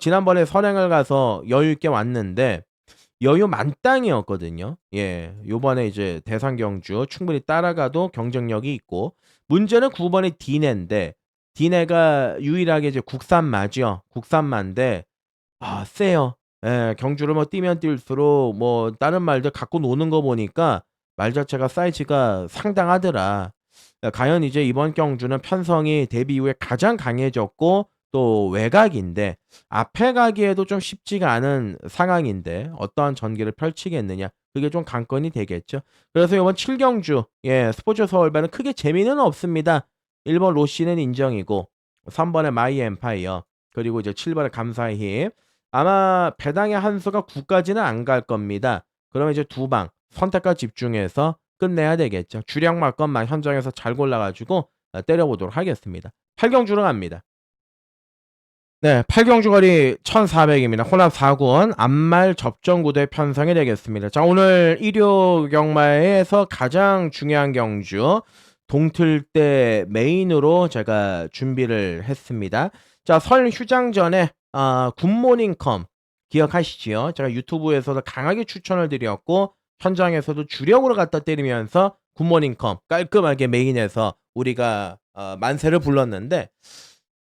지난번에 선행을 가서 여유 있게 왔는데 여유 만땅이었거든요. 예, 요번에 이제 대상 경주 충분히 따라가도 경쟁력이 있고 문제는 9번의 디네인데 디네가 유일하게 이제 국산마죠. 국산마인데 세요. 예, 경주를 뭐 뛰면 뛸수록 뭐 다른 말들 갖고 노는 거 보니까 말 자체가 사이즈가 상당하더라. 과연 이제 이번 경주는 편성이 데뷔 이후에 가장 강해졌고 또 외곽인데 앞에 가기에도 좀 쉽지가 않은 상황인데 어떠한 전개를 펼치겠느냐 그게 좀 관건이 되겠죠. 그래서 이번 7경주 예 스포츠 서울배는 크게 재미는 없습니다. 1번 로시는 인정이고 3번의 마이 엠파이어 그리고 이제 7번의 감사의 힘 아마 배당의 한 수가 9까지는 안 갈 겁니다. 그러면 이제 두 방 선택과 집중해서 끝내야 되겠죠. 주력 말것만 현장에서 잘 골라가지고 때려보도록 하겠습니다. 8경주로 갑니다. 네, 8경주거리 1400입니다. 혼합 4군 암말 접전구도의 편성이 되겠습니다. 자, 오늘 일요 경마에서 가장 중요한 경주 동틀대 메인으로 제가 준비를 했습니다. 자, 설 휴장 전에 굿모닝컴 기억하시지요? 제가 유튜브에서도 강하게 추천을 드렸고 현장에서도 주력으로 갖다 때리면서 굿모닝컴 깔끔하게 메인에서 우리가 만세를 불렀는데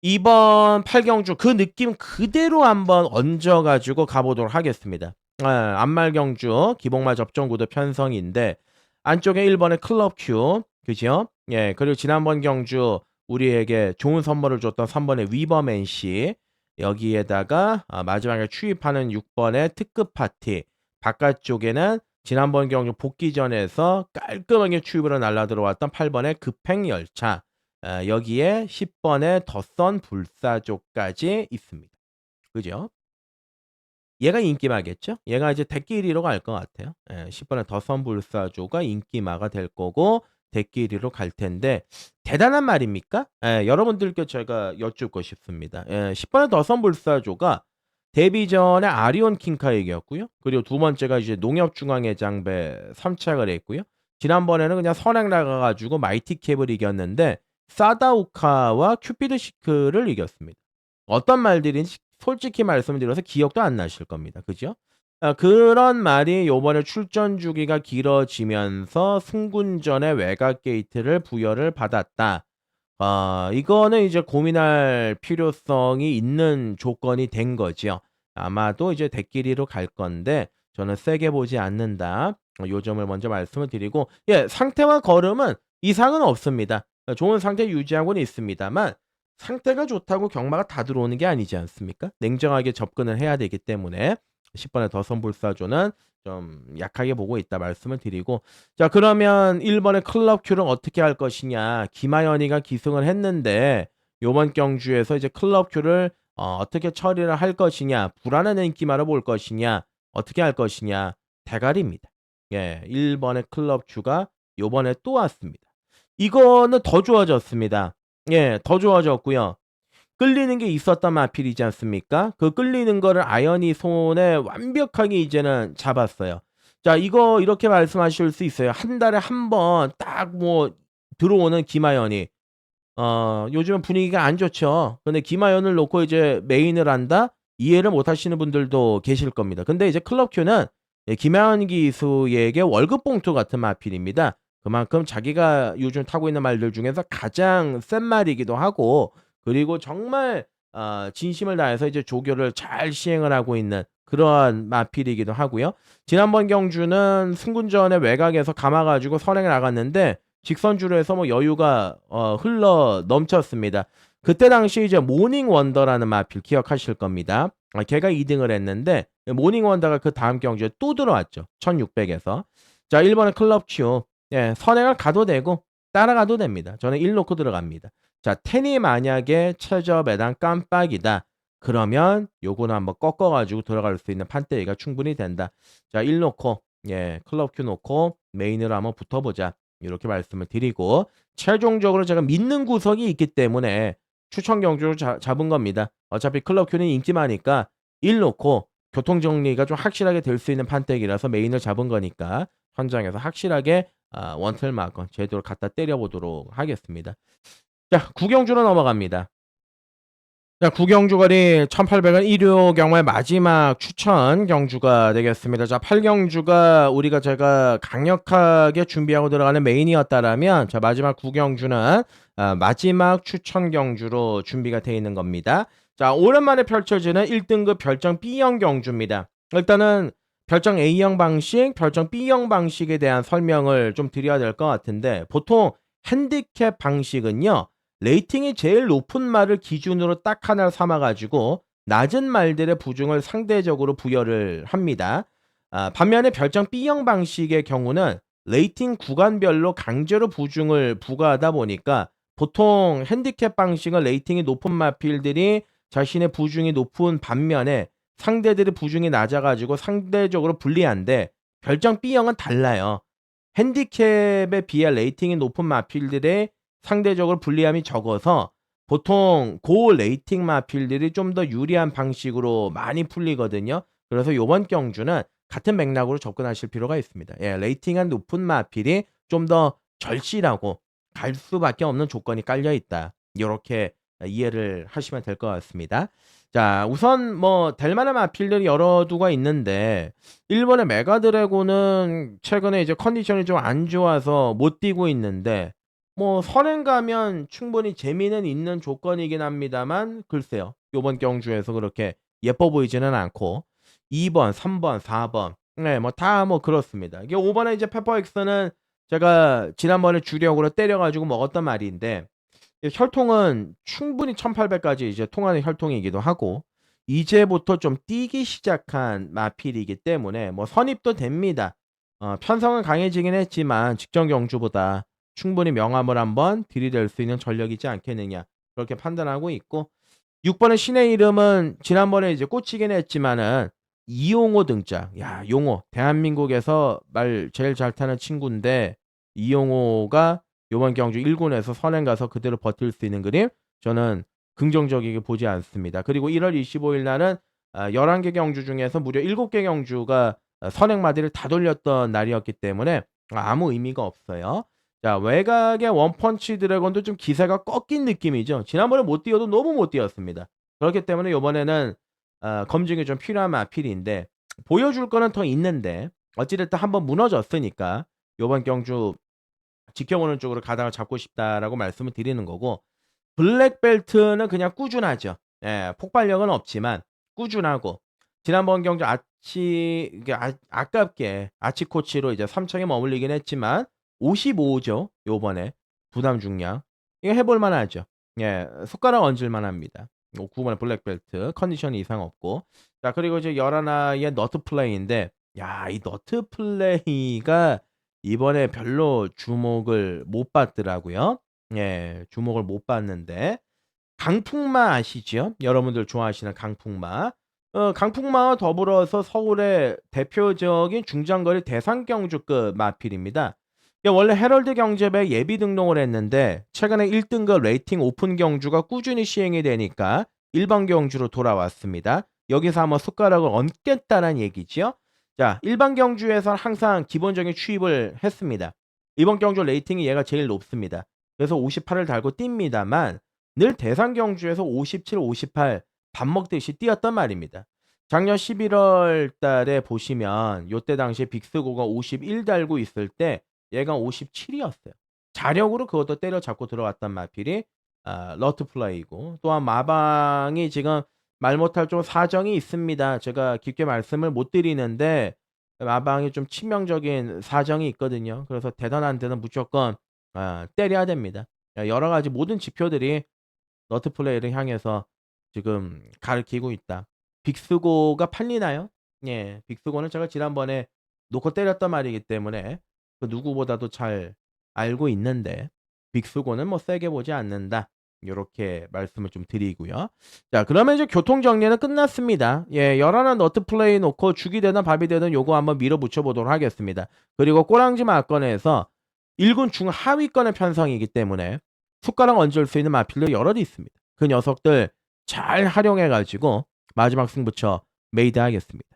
이번 8경주 그 느낌 그대로 한번 얹어가지고 가보도록 하겠습니다. 안말경주 기복말 접전구도 편성인데 안쪽에 1번의 클럽 큐 그죠? 예, 그리고 지난번 경주 우리에게 좋은 선물을 줬던 3번의 위버맨씨 여기에다가 마지막에 추입하는 6번의 특급 파티 바깥쪽에는 지난번 경주 복귀전에서 깔끔하게 추입으로 날라 들어왔던 8번의 급행열차 여기에 10번의 더선 불사조까지 있습니다. 그죠? 얘가 인기마겠죠? 얘가 이제 대끼리로 갈 것 같아요. 10번의 더선 불사조가 인기마가 될 거고 대끼리로 갈 텐데 대단한 말입니까? 여러분들께 제가 여쭙고 싶습니다. 10번의 더선 불사조가 데뷔 전에 아리온 킹카이기였고요. 그리고 두 번째가 이제 농협중앙회장배 3착을 했고요. 지난번에는 그냥 선행 나가가지고 마이티 캡을 이겼는데 사다우카와 큐피드 시크를 이겼습니다. 어떤 말들인지 솔직히 말씀드려서 기억도 안 나실 겁니다. 그죠? 그런 말이 요번에 출전 주기가 길어지면서 승군전의 외곽 게이트를 부여를 받았다. 이거는 이제 고민할 필요성이 있는 조건이 된 거죠. 아마도 이제 대끼리로 갈 건데 저는 세게 보지 않는다. 요 점을 먼저 말씀을 드리고 상태와 걸음은 이상은 없습니다. 좋은 상태 유지하고는 있습니다만 상태가 좋다고 경마가 다 들어오는 게 아니지 않습니까? 냉정하게 접근을 해야 되기 때문에 10번의 더선 불사조는 좀 약하게 보고 있다 말씀을 드리고 자 그러면 1번의 클럽 큐를 어떻게 할 것이냐 김하연이가 기승을 했는데 요번 경주에서 이제 클럽 큐를 어떻게 처리를 할 것이냐 불안한 인기마를 볼 것이냐 어떻게 할 것이냐 대가리입니다. 1번의 클럽 큐가 요번에 또 왔습니다. 이거는 더 좋아졌습니다. 더 좋아졌고요. 끌리는 게 있었단 마필이지 않습니까? 그 끌리는 거를 아연이 손에 완벽하게 이제는 잡았어요. 자, 이거 이렇게 말씀하실 수 있어요. 한 달에 한 번 딱 뭐 들어오는 김하연이 요즘은 분위기가 안 좋죠. 근데 김하연을 놓고 이제 메인을 한다? 이해를 못 하시는 분들도 계실 겁니다. 근데 이제 클럽 큐는 김하연 기수에게 월급 봉투 같은 마필입니다. 그만큼 자기가 요즘 타고 있는 말들 중에서 가장 센 말이기도 하고 그리고 정말 진심을 다해서 이제 조교를 잘 시행을 하고 있는 그러한 마필이기도 하고요. 지난번 경주는 승군전의 외곽에서 감아가지고 선행을 나갔는데 직선주로 해서 뭐 여유가 흘러 넘쳤습니다. 그때 당시 이제 모닝 원더라는 마필 기억하실 겁니다. 걔가 2등을 했는데 모닝 원더가 그 다음 경주에 또 들어왔죠. 1600에서. 자 1번의 클럽 큐 선행을 가도 되고 따라가도 됩니다. 저는 1 놓고 들어갑니다. 자, 텐이 만약에 최저 매당 깜빡이다. 그러면 요거는 한번 꺾어가지고 들어갈 수 있는 판때기가 충분히 된다. 자, 1 놓고 클럽 큐 놓고 메인으로 한번 붙어보자. 이렇게 말씀을 드리고 최종적으로 제가 믿는 구석이 있기 때문에 추천 경주로 잡은 겁니다. 어차피 클럽 큐는 인기 많으니까 1 놓고 교통정리가 좀 확실하게 될 수 있는 판때기라서 메인을 잡은 거니까 현장에서 확실하게 원틀 마건 제대로 갖다 때려보도록 하겠습니다. 자, 구경주로 넘어갑니다. 자, 구경주거리 1800은 일요 경마의 마지막 추천 경주가 되겠습니다. 자, 8경주가 우리가 제가 강력하게 준비하고 들어가는 메인이었다라면 자, 마지막 구경주는 마지막 추천 경주로 준비가 되어 있는 겁니다. 자, 오랜만에 펼쳐지는 1등급 별정 B형 경주입니다. 일단은 별정 A형 방식, 별정 B형 방식에 대한 설명을 좀 드려야 될 것 같은데 보통 핸디캡 방식은요. 레이팅이 제일 높은 말을 기준으로 딱 하나를 삼아가지고 낮은 말들의 부중을 상대적으로 부여를 합니다. 반면에 별정 B형 방식의 경우는 레이팅 구간별로 강제로 부중을 부과하다 보니까 보통 핸디캡 방식은 레이팅이 높은 마필들이 자신의 부중이 높은 반면에 상대들의 부중이 낮아가지고 상대적으로 불리한데 별정 B형은 달라요. 핸디캡에 비해 레이팅이 높은 마필들의 상대적으로 불리함이 적어서 보통 고 레이팅 마필들이 좀 더 유리한 방식으로 많이 풀리거든요. 그래서 요번 경주는 같은 맥락으로 접근하실 필요가 있습니다. 예, 레이팅한 높은 마필이 좀 더 절실하고 갈 수밖에 없는 조건이 깔려 있다. 요렇게 이해를 하시면 될 것 같습니다. 자, 우선 뭐 될 만한 마필들이 여러 두가 있는데 일본의 메가드래곤은 최근에 이제 컨디션이 좀 안 좋아서 못 뛰고 있는데 뭐 선행 가면 충분히 재미는 있는 조건이긴 합니다만 글쎄요. 요번 경주에서 그렇게 예뻐 보이지는 않고 2번, 3번, 4번 네, 뭐 다 뭐 그렇습니다. 이게 5번에 이제 페퍼엑스는 제가 지난번에 주력으로 때려가지고 먹었던 말인데 혈통은 충분히 1800까지 이제 통하는 혈통이기도 하고 이제부터 좀 뛰기 시작한 마필이기 때문에 뭐 선입도 됩니다. 편성은 강해지긴 했지만 직전 경주보다 충분히 명함을 한번 들이댈 수 있는 전력이지 않겠느냐 그렇게 판단하고 있고 6번의 신의 이름은 지난번에 이제 꽂히긴 했지만은 이용호 등장. 야, 용호. 대한민국에서 말 제일 잘 타는 친구인데 이용호가 요번 경주 1군에서 선행 가서 그대로 버틸 수 있는 그림 저는 긍정적이게 보지 않습니다. 그리고 1월 25일 날은 11개 경주 중에서 무려 7개 경주가 선행 마디를 다 돌렸던 날이었기 때문에 아무 의미가 없어요. 자, 외곽의 원펀치 드래곤도 좀 기세가 꺾인 느낌이죠. 지난번에 못 뛰어도 너무 못 뛰었습니다. 그렇기 때문에 이번에는 검증이 좀 필요한 마필인데 보여줄 거는 더 있는데 어찌됐든 한번 무너졌으니까 이번 경주 지켜보는 쪽으로 가닥을 잡고 싶다라고 말씀을 드리는 거고 블랙벨트는 그냥 꾸준하죠. 예, 폭발력은 없지만 꾸준하고 지난번 경주 아깝게 아치 코치로 이제 3창에 머물리긴 했지만 55죠. 요번에 부담 중량 이거 해볼 만하죠. 예, 손가락 얹을 만합니다. 9번의 블랙벨트 컨디션이 이상 없고 자 그리고 이제 11의 너트 플레이인데 야, 이 너트 플레이가 이번에 별로 주목을 못 받더라고요. 예, 주목을 못 받는데 강풍마 아시죠? 여러분들 좋아하시는 강풍마. 강풍마와 더불어서 서울의 대표적인 중장거리 대상경주급 마필입니다. 이게 원래 헤럴드 경제배 예비 등록을 했는데 최근에 1등급 레이팅 오픈 경주가 꾸준히 시행이 되니까 일반 경주로 돌아왔습니다. 여기서 한번 숟가락을 얹겠다는 얘기죠. 자, 일반 경주에서는 항상 기본적인 추입을 했습니다. 이번 경주 레이팅이 얘가 제일 높습니다. 그래서 58을 달고 뜁니다만 늘 대상 경주에서 57, 58 밥 먹듯이 뛰었단 말입니다. 작년 11월 달에 보시면 요때 당시에 빅스고가 51 달고 있을 때 얘가 57이었어요. 자력으로 그것도 때려잡고 들어왔단 마필이 러트 플레이고 또한 마방이 지금 말 못할 좀 사정이 있습니다. 제가 깊게 말씀을 못 드리는데 마방이 좀 치명적인 사정이 있거든요. 그래서 대단한 데는 무조건 때려야 됩니다. 여러 가지 모든 지표들이 너트 플레이를 향해서 지금 가리키고 있다. 빅스고가 팔리나요? 예, 빅스고는 제가 지난번에 놓고 때렸단 말이기 때문에 그 누구보다도 잘 알고 있는데 빅스고는 뭐 세게 보지 않는다. 요렇게 말씀을 좀 드리고요. 자, 그러면 이제 교통 정리는 끝났습니다. 예, 11 너트 플레이 놓고 죽이 되든 밥이 되든 요거 한번 밀어붙여 보도록 하겠습니다. 그리고 꼬랑지 마건에서 1군 중하위권의 편성이기 때문에 숟가락 얹을 수 있는 마필도 여럿이 있습니다. 그 녀석들 잘 활용해가지고 마지막 승부처 메이드 하겠습니다.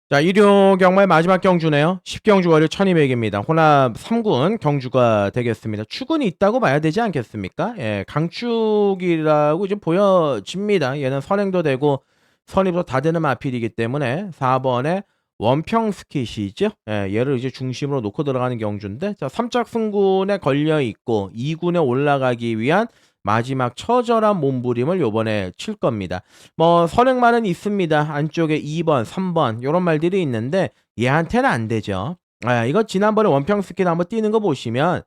자, 일요 경마의 마지막 경주네요. 10경주 월요 1200입니다. 혼합 3군 경주가 되겠습니다. 축은이 있다고 봐야 되지 않겠습니까? 예, 강축이라고 이제 보여집니다. 얘는 선행도 되고 선입도 다 되는 마필이기 때문에 4번에 원평 스킷이죠. 예, 얘를 이제 중심으로 놓고 들어가는 경주인데 자, 3짝 승군에 걸려 있고 2군에 올라가기 위한 마지막 처절한 몸부림을 요번에 칠 겁니다. 뭐 선행만은 있습니다. 안쪽에 2번, 3번 요런 말들이 있는데 얘한테는 안 되죠. 이거 지난번에 원평 스킷 한번 뛰는 거 보시면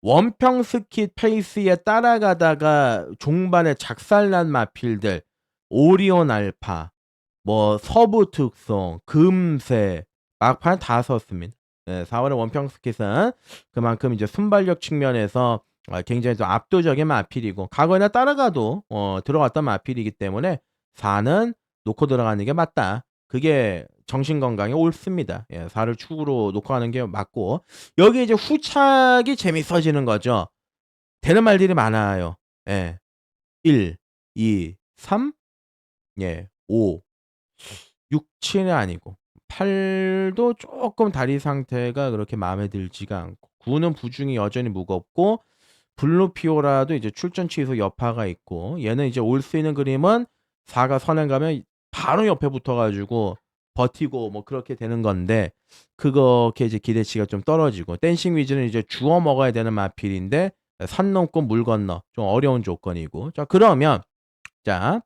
원평 스킷 페이스에 따라가다가 종반에 작살난 마필들 오리온 알파 뭐 서부 특송, 금세 막판 다 섰습니다. 4월의 원평 스킷은 그만큼 이제 순발력 측면에서 굉장히 좀 압도적인 마필이고 과거에나 따라가도 들어갔던 마필이기 때문에 4는 놓고 들어가는 게 맞다. 그게 정신건강에 옳습니다. 4를 축으로 놓고 가는 게 맞고 여기 이제 후착이 재밌어지는 거죠. 되는 말들이 많아요. 예. 1, 2, 3, 예, 5, 6, 7은 아니고 8도 조금 다리 상태가 그렇게 마음에 들지가 않고 9는 부중이 여전히 무겁고 블루피오라도 이제 출전 취소 여파가 있고 얘는 이제 올 수 있는 그림은 4가 선행 가면 바로 옆에 붙어 가지고 버티고 뭐 그렇게 되는 건데 그거게 이제 기대치가 좀 떨어지고 댄싱 위즈는 이제 주워 먹어야 되는 마필인데 산 넘고 물 건너 좀 어려운 조건이고 자 그러면 자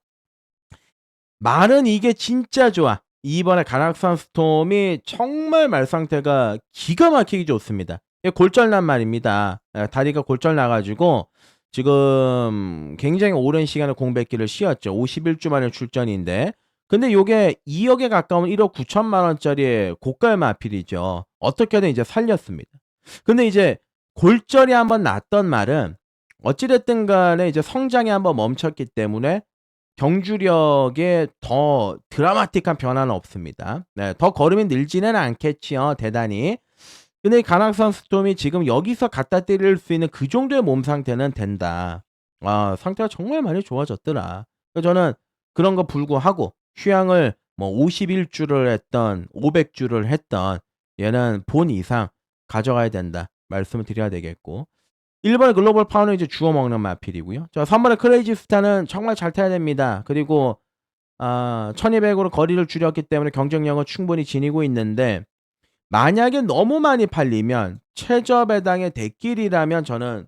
말은 이게 진짜 좋아. 이번에 가락산 스톰이 정말 말 상태가 기가 막히게 좋습니다. 이게 골절난 말입니다. 다리가 골절 나가지고 지금 굉장히 오랜 시간을 공백기를 쉬었죠. 51주 만에 출전인데 근데 요게 2억에 가까운 1억 9천만 원짜리의 고가 마필이죠. 어떻게든 이제 살렸습니다. 근데 이제 골절이 한번 났던 말은 어찌됐든 간에 이제 성장이 한번 멈췄기 때문에 경주력에 더 드라마틱한 변화는 없습니다. 네, 더 걸음이 늘지는 않겠지요. 대단히. 근데 이 가낙산 스톰이 지금 여기서 갖다 때릴 수 있는 그 정도의 몸 상태는 된다. 아, 상태가 정말 많이 좋아졌더라. 그래서 저는 그런 거 불구하고 휴양을 뭐 51주를 했던 500주를 했던 얘는 본 이상 가져가야 된다. 말씀을 드려야 되겠고 1번의 글로벌 파워는 이제 주워 먹는 마필이고요. 자, 3번의 크레이지 스타는 정말 잘 타야 됩니다. 그리고 1200으로 거리를 줄였기 때문에 경쟁력은 충분히 지니고 있는데 만약에 너무 많이 팔리면 최저 배당의 대길이라면 저는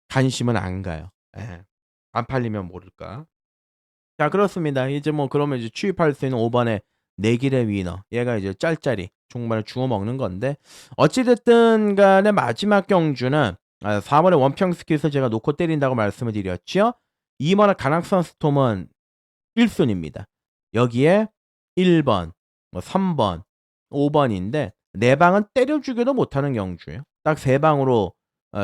관심은 안 가요. 예. 안 팔리면 모를까. 자, 그렇습니다. 이제 뭐 그러면 이제 취입할 수 있는 5번의 내길의 위너. 얘가 이제 짤짤이 정말 주워 먹는 건데 어찌됐든 간에 마지막 경주는 4번의 원평스킷을 제가 놓고 때린다고 말씀을 드렸죠. 2번의 가낙선 스톰은 1순입니다. 여기에 1번, 뭐 3번, 5번인데 4방은 때려주기도 못하는 경주예요. 딱 3방으로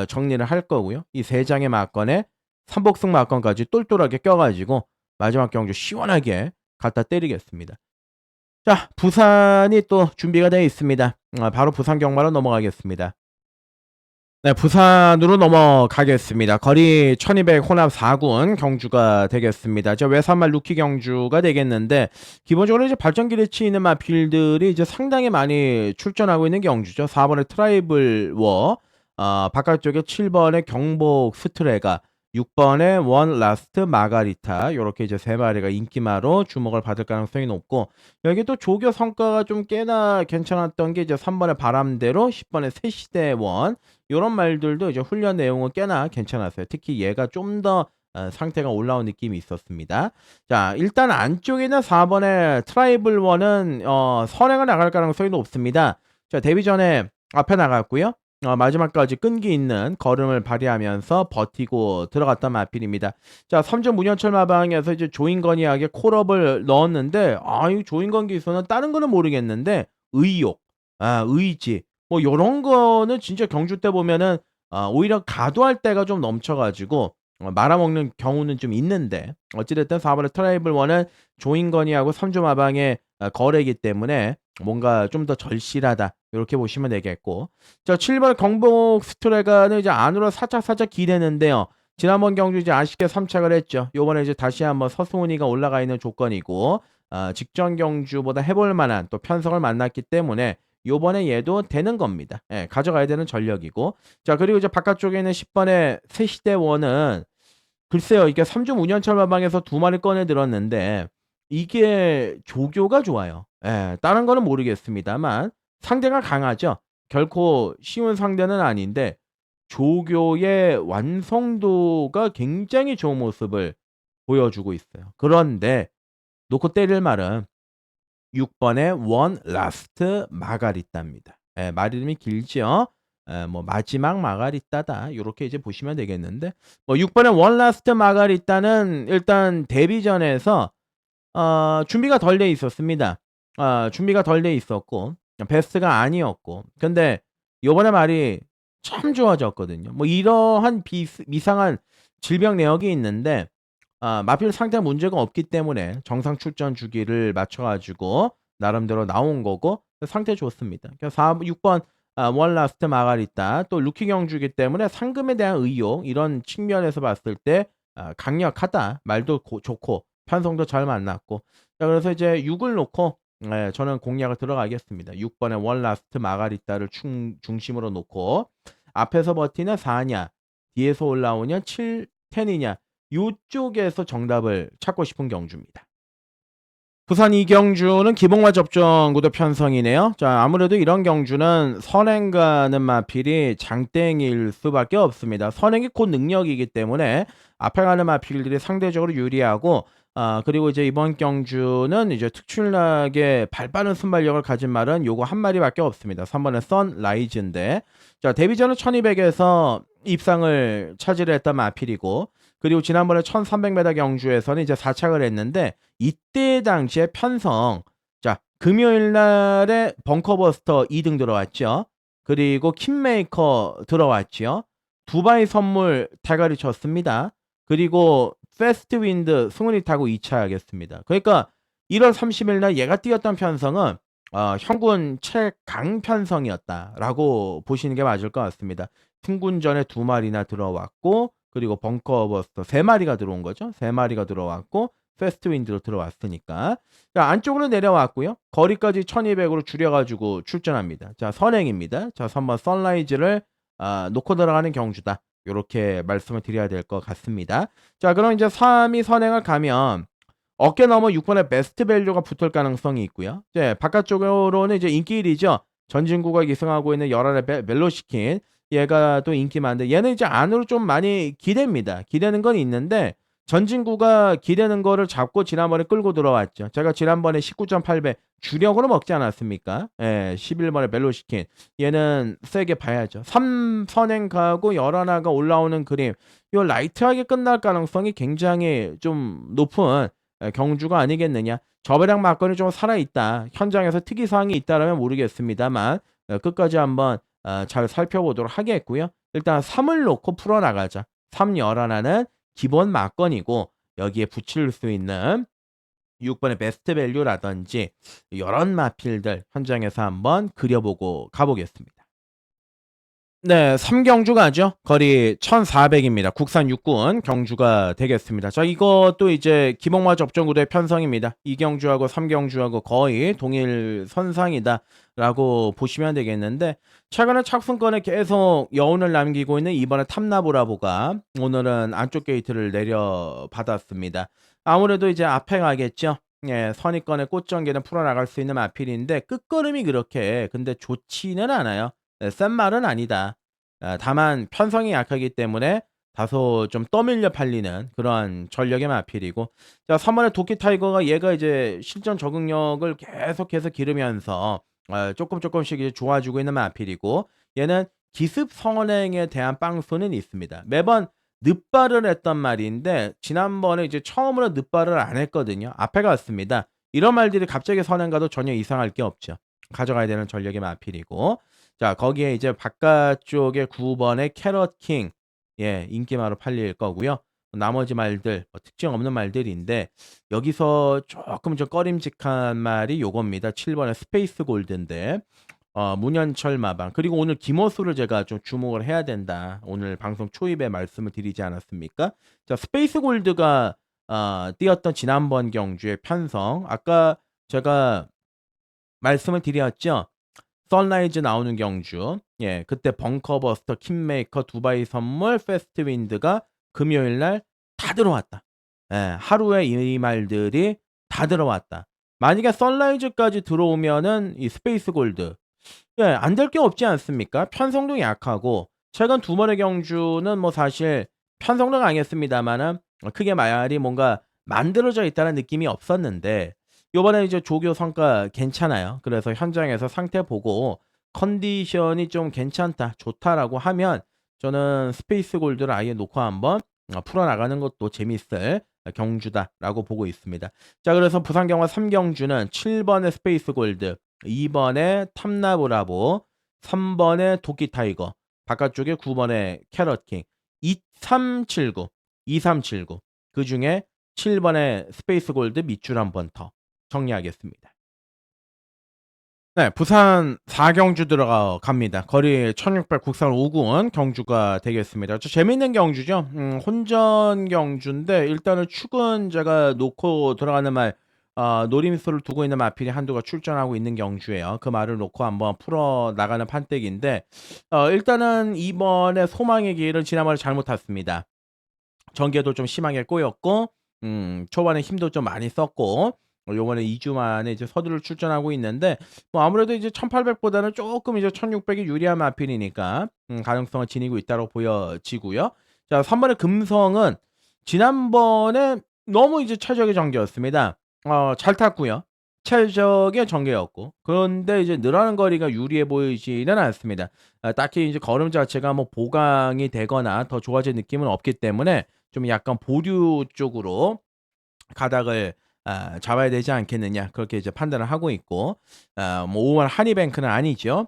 정리를 할 거고요. 이 3장의 막건에 3복승 막건까지 똘똘하게 껴가지고 마지막 경주 시원하게 갖다 때리겠습니다. 자, 부산이 또 준비가 되어 있습니다. 바로 부산 경마로 넘어가겠습니다. 네, 부산으로 넘어가겠습니다. 거리 1200 혼합 4군 경주가 되겠습니다. 저 외산말 루키 경주가 되겠는데 기본적으로 이제 발전 기대치 있는 마필들이 이제 상당히 많이 출전하고 있는 경주죠. 4번의 트라이블 워, 바깥쪽에 7번의 경복 스트레가, 6번의 원 라스트 마가리타 요렇게 이제 3마리가 인기마로 주목을 받을 가능성이 높고 여기 또 조교 성과가 좀 꽤나 괜찮았던 게 이제 3번의 바람대로 10번의 새시대 원 요런 말들도 이제 훈련 내용은 꽤나 괜찮았어요. 특히 얘가 좀 더 상태가 올라온 느낌이 있었습니다. 자, 일단 안쪽에 있는 4번의 트라이블 원은 선행을 나갈 가능성이 높습니다. 자, 데뷔 전에 앞에 나갔고요. 마지막까지 끈기 있는 걸음을 발휘하면서 버티고 들어갔던 마필입니다. 자, 3점 문현철 마방에서 이제 조인건이하게 콜업을 넣었는데 이 조인건 기수는 다른 거는 모르겠는데 의욕, 의지 뭐 요런 거는 진짜 경주 때 보면은 오히려 가도할 때가 좀 넘쳐가지고 말아먹는 경우는 좀 있는데 어찌됐든 4번의 트라이블 원은 조인건이하고 3조 마방의 거래이기 때문에 뭔가 좀 더 절실하다 이렇게 보시면 되겠고 자 7번 경복 스트레가는 이제 안으로 살짝 기대는데요. 지난번 경주 이제 아쉽게 3착을 했죠. 요번에 이제 다시 한번 서승훈이가 올라가 있는 조건이고 직전 경주보다 해볼 만한 또 편성을 만났기 때문에 요번에 얘도 되는 겁니다. 예, 가져가야 되는 전력이고 자 그리고 이제 바깥쪽에 있는 10번의 새시대원은 글쎄요 이게 3주 운현철 마방에서 2마리 꺼내 들었는데 이게 조교가 좋아요. 예, 다른 거는 모르겠습니다만 상대가 강하죠. 결코 쉬운 상대는 아닌데 조교의 완성도가 굉장히 좋은 모습을 보여주고 있어요. 그런데 놓고 때릴 말은 6번의 원 라스트 마가리따입니다. 예, 말 이름이 길죠. 뭐 마지막 마가리따다 이렇게 이제 보시면 되겠는데 뭐 6번의 원 라스트 마가리따는 일단 데뷔전에서 준비가 덜 돼 있었습니다. 준비가 덜 돼 있었고 베스트가 아니었고 근데 요번에 말이 참 좋아졌거든요. 뭐 이러한 미상한 질병 내역이 있는데 마필 상태 문제가 없기 때문에 정상 출전 주기를 맞춰가지고 나름대로 나온 거고 상태 좋습니다. 그래서 6번 원 라스트 마가리따 또 루키 경주기 때문에 상금에 대한 의욕 이런 측면에서 봤을 때 강력하다. 말도 좋고 편성도 잘 만났고. 자, 그래서 이제 6을 놓고 저는 공략을 들어가겠습니다. 6번에 원 라스트 마가리타를 중심으로 놓고 앞에서 버티냐 4냐 뒤에서 올라오냐 7, 10이냐 요쪽에서 정답을 찾고 싶은 경주입니다. 부산 이 경주는 기봉마 접종 구도 편성이네요. 자, 아무래도 이런 경주는 선행 가는 마필이 장땡일 수밖에 없습니다. 선행이 곧 능력이기 때문에 앞에 가는 마필들이 상대적으로 유리하고 그리고 이제 이번 경주는 이제 특출나게 발 빠른 순발력을 가진 말은 요거 한 마리밖에 없습니다. 3번에 선라이즈인데 자, 데뷔전은 1200에서 입상을 차지를 했던 마필이고 그리고 지난번에 1300m 경주에서는 이제 4착을 했는데 이때 당시에 편성 자 금요일 날에 벙커버스터 2등 들어왔죠. 그리고 킹메이커 들어왔죠. 두바이 선물 대가리 쳤습니다. 그리고 패스트 윈드 승훈이 타고 2차 하겠습니다. 그러니까 1월 30일 날 얘가 뛰었던 편성은 현군 최강 편성이었다라고 보시는 게 맞을 것 같습니다. 승군전에 2마리나 들어왔고 그리고 벙커버스터 3마리가 들어온 거죠. 3마리가 들어왔고 패스트 윈드로 들어왔으니까 자, 안쪽으로 내려왔고요. 거리까지 1200으로 줄여가지고 출전합니다. 자, 선행입니다. 자, 3번 선라이즈를 놓고 들어가는 경주다. 이렇게 말씀을 드려야 될 것 같습니다. 자, 그럼 이제 3위 선행을 가면 어깨 넘어 6번에 베스트 밸류가 붙을 가능성이 있고요. 이제 바깥쪽으로는 이제 인기 1위죠. 전진구가 기승하고 있는 11의 멜로시킨 얘가 또 인기 많은데 얘는 이제 안으로 좀 많이 기댑니다. 기대는 건 있는데 전진구가 기대는 거를 잡고 지난번에 끌고 들어왔죠. 제가 지난번에 19.8배 주력으로 먹지 않았습니까? 예, 11번에 멜로시킨 얘는 세게 봐야죠. 3선행 가고 11화가 올라오는 그림 요 라이트하게 끝날 가능성이 굉장히 좀 높은 경주가 아니겠느냐. 저배량 막건이 좀 살아있다. 현장에서 특이사항이 있다라면 모르겠습니다만 끝까지 한번 잘 살펴보도록 하겠고요. 일단 3을 놓고 풀어나가자. 3 11화는 기본 막건이고 여기에 붙일 수 있는 6번의 베스트 밸류라든지 이런 마필들 현장에서 한번 그려보고 가보겠습니다. 네, 3경주 가죠. 거리 1400입니다. 국산 육군 경주가 되겠습니다. 자, 이것도 이제 기봉마 접종구도의 편성입니다. 2경주하고 3경주하고 거의 동일 선상이다 라고 보시면 되겠는데 최근에 착순권에 계속 여운을 남기고 있는 이번에 탐나보라보가 오늘은 안쪽 게이트를 내려받았습니다. 아무래도 이제 앞에 가겠죠. 예, 선입권의 꽃전개는 풀어나갈 수 있는 마필인데 끝걸음이 그렇게 근데 좋지는 않아요. 센 말은 아니다. 다만 편성이 약하기 때문에 다소 좀 떠밀려 팔리는 그런 전력의 마필이고 자 3번의 도끼 타이거가 얘가 이제 실전 적응력을 계속해서 기르면서 조금씩 이제 좋아지고 있는 마필이고 얘는 기습 선행에 대한 빵수는 있습니다. 매번 늪발을 했던 말인데 지난번에 이제 처음으로 늪발을 안 했거든요. 앞에 갔습니다. 이런 말들이 갑자기 선행 가도 전혀 이상할 게 없죠. 가져가야 되는 전력의 마필이고 자 거기에 이제 바깥쪽에 9번의 캐럿킹 예 인기마로 팔릴 거고요. 나머지 말들 특징 없는 말들인데 여기서 조금 좀 꺼림직한 말이 요겁니다. 7번의 스페이스 골드인데 문현철 마방 그리고 오늘 김호수를 제가 좀 주목을 해야 된다. 오늘 방송 초입에 말씀을 드리지 않았습니까? 자 스페이스 골드가 뛰었던 지난번 경주의 편성 아까 제가 말씀을 드렸죠. 선라이즈 나오는 경주 예 그때 벙커버스터 킹메이커 두바이 선물 패스트 윈드가 금요일날 다 들어왔다. 예, 하루에 이 말들이 다 들어왔다. 만약에 선라이즈까지 들어오면은 이 스페이스 골드 예, 안 될 게 없지 않습니까? 편성도 약하고 최근 두 번의 경주는 뭐 사실 편성도가 아니었습니다만은 크게 말이 뭔가 만들어져 있다는 느낌이 없었는데 요번에 이제 조교 성과 괜찮아요. 그래서 현장에서 상태 보고 컨디션이 좀 괜찮다, 좋다라고 하면 저는 스페이스 골드를 아예 놓고 한번 풀어나가는 것도 재밌을 경주다라고 보고 있습니다. 자, 그래서 부산 경마 3경주는 7번의 스페이스 골드, 2번의 탐나브라보, 3번의 도끼 타이거, 바깥쪽에 9번의 캐럿킹, 2379. 그 중에 7번의 스페이스 골드 밑줄 한 번 더 정리하겠습니다. 네, 부산 4경주 갑니다. 거리 1600 국산 5군 경주가 되겠습니다. 재밌는 경주죠. 혼전 경주인데 일단은 축은 제가 놓고 들어가는 말 노림수를 두고 있는 마필이 한두가 출전하고 있는 경주예요. 그 말을 놓고 한번 풀어 나가는 판때기인데 일단은 이번에 소망의 길은 지난번에 잘못 탔습니다. 전개도 좀 심하게 꼬였고 초반에 힘도 좀 많이 썼고 요번에 2주 만에 이제 서두를 출전하고 있는데 뭐 아무래도 이제 1800보다는 조금 이제 1600이 유리한 마필이니까 가능성을 지니고 있다고 보여지고요. 자, 3번의 금성은 지난번에 너무 이제 최적의 전개였습니다. 잘 탔고요. 최적의 전개였고 그런데 이제 늘어나는 거리가 유리해 보이지는 않습니다. 딱히 이제 걸음 자체가 뭐 보강이 되거나 더 좋아진 느낌은 없기 때문에 좀 약간 보류 쪽으로 가닥을 잡아야 되지 않겠느냐 그렇게 이제 판단을 하고 있고 뭐 5번 한이뱅크는 아니죠.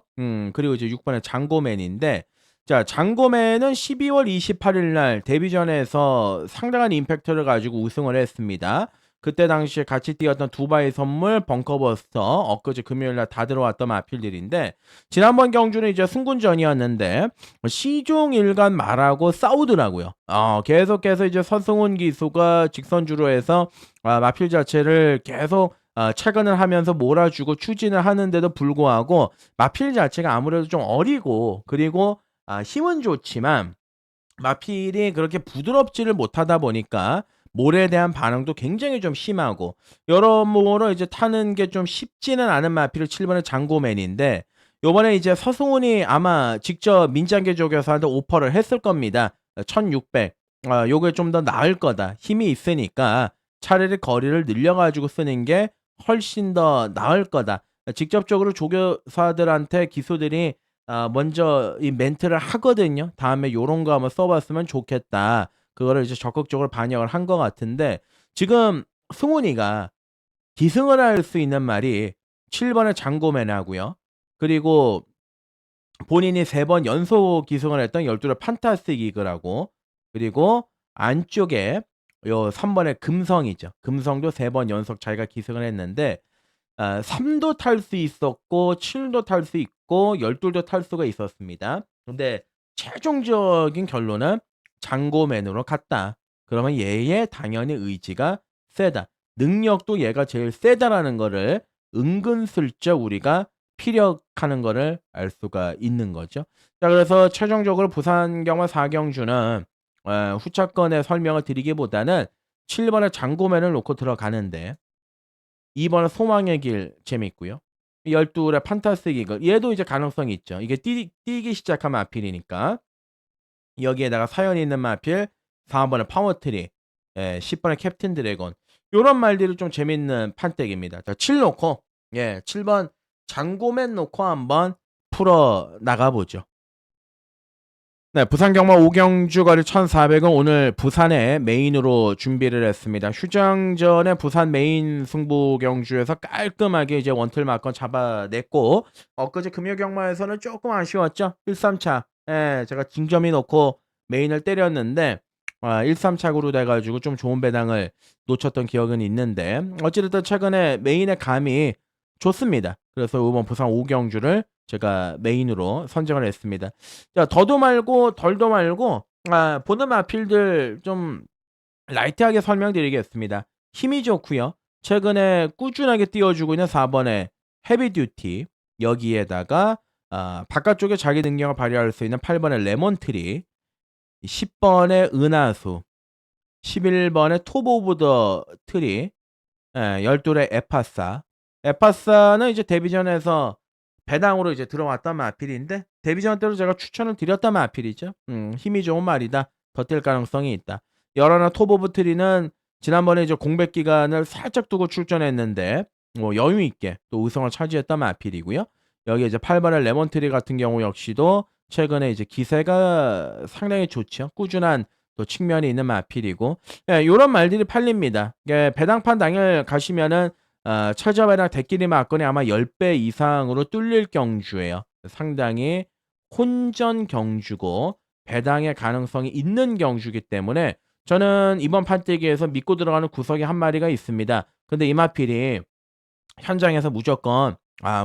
그리고 이제 6번의 장고맨인데 자 장고맨은 12월 28일 날 데뷔전에서 상당한 임팩트를 가지고 우승을 했습니다. 그때 당시에 같이 뛰었던 두바이 선물, 벙커버스터, 엊그제 금요일날 다 들어왔던 마필들인데 지난번 경주는 이제 승군전이었는데 시종 일간 말하고 싸우더라고요. 계속해서 이제 서승훈 기수가 직선주로 해서 마필 자체를 계속 체근을 하면서 몰아주고 추진을 하는데도 불구하고 마필 자체가 아무래도 좀 어리고 그리고 힘은 좋지만 마필이 그렇게 부드럽지를 못하다 보니까 몰에 대한 반응도 굉장히 좀 심하고 여러모로 이제 타는 게 좀 쉽지는 않은 마필을 7번의 장고맨인데 요번에 이제 서승훈이 아마 직접 민장계 쪽에서한테 오퍼를 했을 겁니다. 1600 요게 좀 더 나을 거다. 힘이 있으니까 차라리 거리를 늘려가지고 쓰는 게 훨씬 더 나을 거다. 직접적으로 조교사들한테 기수들이 먼저 이 멘트를 하거든요. 다음에 요런 거 한번 써봤으면 좋겠다. 그거를 이제 적극적으로 반영을 한 것 같은데 지금 승훈이가 기승을 할 수 있는 말이 7번의 장고맨하고요. 그리고 본인이 3번 연속 기승을 했던 12의 판타스틱 이글하고 그리고 안쪽에 요 3번의 금성이죠. 금성도 3번 연속 자기가 기승을 했는데 3도 탈 수 있었고 7도 탈 수 있고 12도 탈 수가 있었습니다. 근데 최종적인 결론은 장고맨으로 갔다. 그러면 얘의 당연히 의지가 세다. 능력도 얘가 제일 세다라는 거를 은근슬쩍 우리가 피력하는 거를 알 수가 있는 거죠. 자, 그래서 최종적으로 부산 경마 4경주는 후차권의 설명을 드리기보다는 7번의 장고맨을 놓고 들어가는데 2번은 소망의 길 재밌고요. 12의 판타스틱 이글 얘도 이제 가능성이 있죠. 이게 뛰기 시작하면 아필이니까 여기에다가 사연이 있는 마필 4번의 파워트리 10번의 캡틴 드래곤 요런 말들이 좀 재밌는 판때기입니다. 자, 7 놓고 7번 장고맨 놓고 한번 풀어 나가보죠. 네, 부산 경마 5경주 거리 1400은 오늘 부산에 메인으로 준비를 했습니다. 휴장전에 부산 메인 승부 경주에서 깔끔하게 이제 원틀 마건 잡아냈고 엊그제 금요 경마에서는 조금 아쉬웠죠. 1-3차 제가 징점이 놓고 메인을 때렸는데 1-3착으로 돼가지고 좀 좋은 배당을 놓쳤던 기억은 있는데 어찌됐든 최근에 메인의 감이 좋습니다. 그래서 이번 부산 5경주를 제가 메인으로 선정을 했습니다. 자, 더도 말고 덜도 말고 보는 마필들 좀 라이트하게 설명드리겠습니다. 힘이 좋고요. 최근에 꾸준하게 띄워주고 있는 4번의 헤비듀티 여기에다가 바깥쪽에 자기 능력을 발휘할 수 있는 8번의 레몬트리 10번의 은하수 11번의 톱 오브 더 트리 12의 에파사는 이제 데뷔전에서 배당으로 이제 들어왔던 마필인데 데뷔전 때로 제가 추천을 드렸던 마필이죠. 힘이 좋은 말이다. 더 뛸 가능성이 있다. 11의 톱 오브 트리는 지난번에 이제 공백 기간을 살짝 두고 출전했는데 뭐 여유 있게 또 우승을 차지했던 마필이고요. 여기 이제 8번의 레몬트리 같은 경우 역시도 최근에 이제 기세가 상당히 좋죠. 꾸준한 또 측면이 있는 마필이고 이런 말들이 팔립니다. 배당판 당일 가시면은 최저배당 대끼리 막건이 아마 10배 이상으로 뚫릴 경주예요. 상당히 혼전 경주고 배당의 가능성이 있는 경주이기 때문에 저는 이번 판때기에서 믿고 들어가는 구석이 한 마리가 있습니다. 근데 이 마필이 현장에서 무조건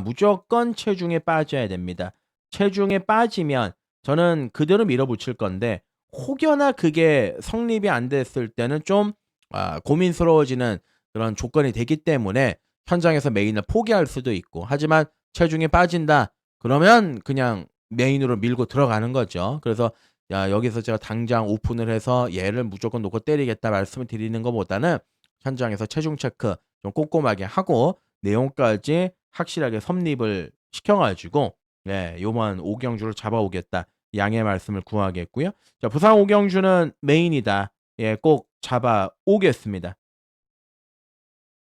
무조건 체중에 빠져야 됩니다. 체중에 빠지면 저는 그대로 밀어붙일 건데 혹여나 그게 성립이 안 됐을 때는 좀 고민스러워지는 그런 조건이 되기 때문에 현장에서 메인을 포기할 수도 있고 하지만 체중이 빠진다 그러면 그냥 메인으로 밀고 들어가는 거죠. 그래서 여기서 제가 당장 오픈을 해서 얘를 무조건 놓고 때리겠다 말씀을 드리는 것보다는 현장에서 체중 체크 좀 꼼꼼하게 하고 내용까지 확실하게 섭립을 시켜가지고 요번 오경주를 잡아오겠다 양해 말씀을 구하겠고요. 자, 부산 오경주는 메인이다. 꼭 잡아오겠습니다.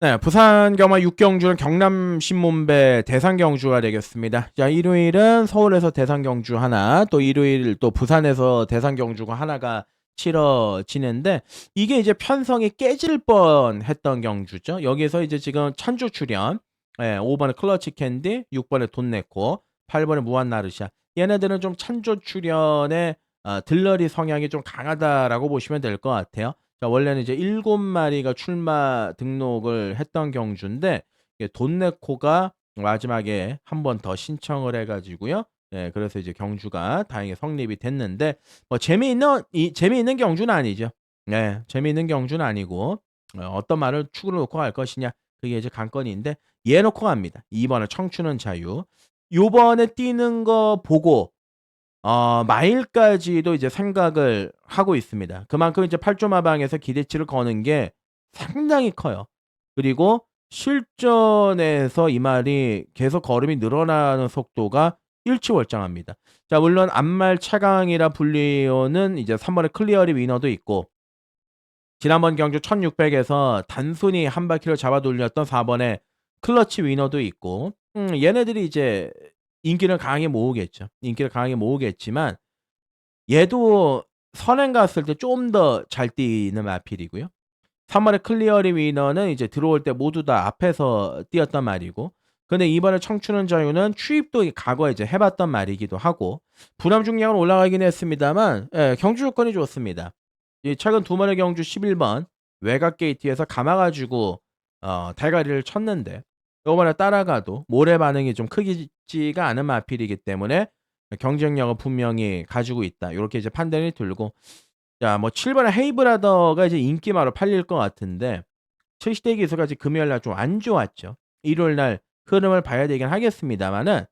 네, 부산 경마 6경주는 경남 신문배 대상 경주가 되겠습니다. 자, 일요일은 서울에서 대상 경주 하나, 또 일요일 또 부산에서 대상 경주가 하나가 치러지는데 이게 이제 편성이 깨질 뻔했던 경주죠. 여기서 이제 지금 찬조 출연, 5번에 클러치 캔디, 6번에 돈 네코, 8번에 무한 나르샤. 얘네들은 좀 찬조 출연의 들러리 성향이 좀 강하다라고 보시면 될 것 같아요. 자, 원래는 이제 7마리가 출마 등록을 했던 경주인데 돈 네코가 마지막에 한 번 더 신청을 해가지고요. 그래서 이제 경주가 다행히 성립이 됐는데 뭐 재미있는 경주는 아니죠. 재미있는 경주는 아니고 어떤 말을 축으로 놓고 갈 것이냐 그게 이제 관건인데 얘 놓고 갑니다. 2번에 청춘은 자유. 요번에 뛰는 거 보고 마일까지도 이제 생각을 하고 있습니다. 그만큼 이제 8조마방에서 기대치를 거는 게 상당히 커요. 그리고 실전에서 이 말이 계속 걸음이 늘어나는 속도가 일치월장합니다. 자, 물론 앞말 차강이라 불리오는 이제 3번에 클리어리 위너도 있고 지난번 경주 1600에서 단순히 한 바퀴를 잡아 돌렸던 4번에 클러치 위너도 있고 얘네들이 이제 인기를 강하게 모으겠죠. 인기를 강하게 모으겠지만 얘도 선행 갔을 때 좀 더 잘 뛰는 마필이고요. 3번의 클리어리 위너는 이제 들어올 때 모두 다 앞에서 뛰었단 말이고 근데 이번에 청춘은 자유는 추입도 과거에 이제 해봤던 말이기도 하고 부담 중량은 올라가긴 했습니다만 경주 조건이 좋습니다. 이 최근 두 번의 경주 11번 외곽 게이트에서 감아가지고 대가리를 쳤는데 이번에 따라가도 모래 반응이 좀 크지가 않은 마필이기 때문에 경쟁력은 분명히 가지고 있다. 이렇게 이제 판단이 들고 자, 뭐 7번의 헤이브라더가 이제 인기마로 팔릴 것 같은데 7시대 기수가 이제 금요일 날 좀 안 좋았죠. 일요일 날 흐름을 봐야 되긴 하겠습니다만은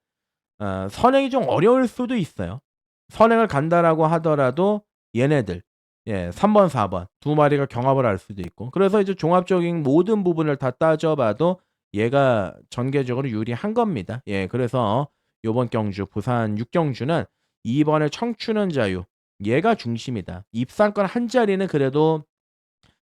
선행이 좀 어려울 수도 있어요. 선행을 간다라고 하더라도 얘네들 3번, 4번 두 마리가 경합을 할 수도 있고 그래서 이제 종합적인 모든 부분을 다 따져봐도 얘가 전개적으로 유리한 겁니다. 그래서 요번 경주 부산 6경주는 2번의 청춘은 자유 얘가 중심이다. 입상권 한 자리는 그래도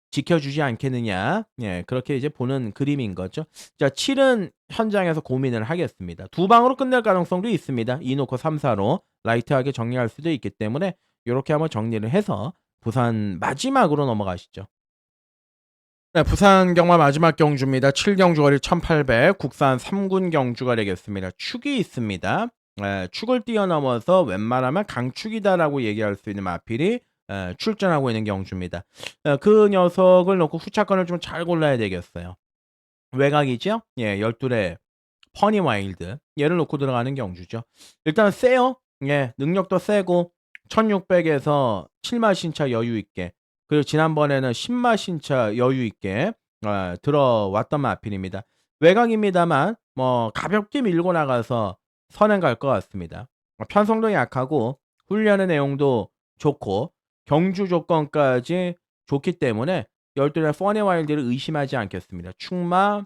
지켜주지 않겠느냐. 그렇게 이제 보는 그림인 거죠. 자, 7은 현장에서 고민을 하겠습니다. 두 방으로 끝낼 가능성도 있습니다. 2 놓고 3, 4로 라이트하게 정리할 수도 있기 때문에 이렇게 한번 정리를 해서 부산 마지막으로 넘어가시죠. 네, 부산 경마 마지막 경주입니다. 7경주 거리 1800 국산 3군 경주가 되겠습니다. 축이 있습니다. 축을 뛰어넘어서 웬만하면 강축이다라고 얘기할 수 있는 마필이 출전하고 있는 경주입니다. 그 녀석을 놓고 후차권을 좀 잘 골라야 되겠어요. 외곽이죠? 12의 퍼니 와일드 얘를 놓고 들어가는 경주죠. 일단 세요. 능력도 세고 1600에서 7마 신차 여유 있게 그리고 지난번에는 10마 신차 여유 있게 들어왔던 마필입니다. 외곽입니다만 뭐 가볍게 밀고 나가서 선행 갈 것 같습니다. 편성도 약하고 훈련의 내용도 좋고 경주 조건까지 좋기 때문에 12의 퍼니 와일드를 의심하지 않겠습니다. 축마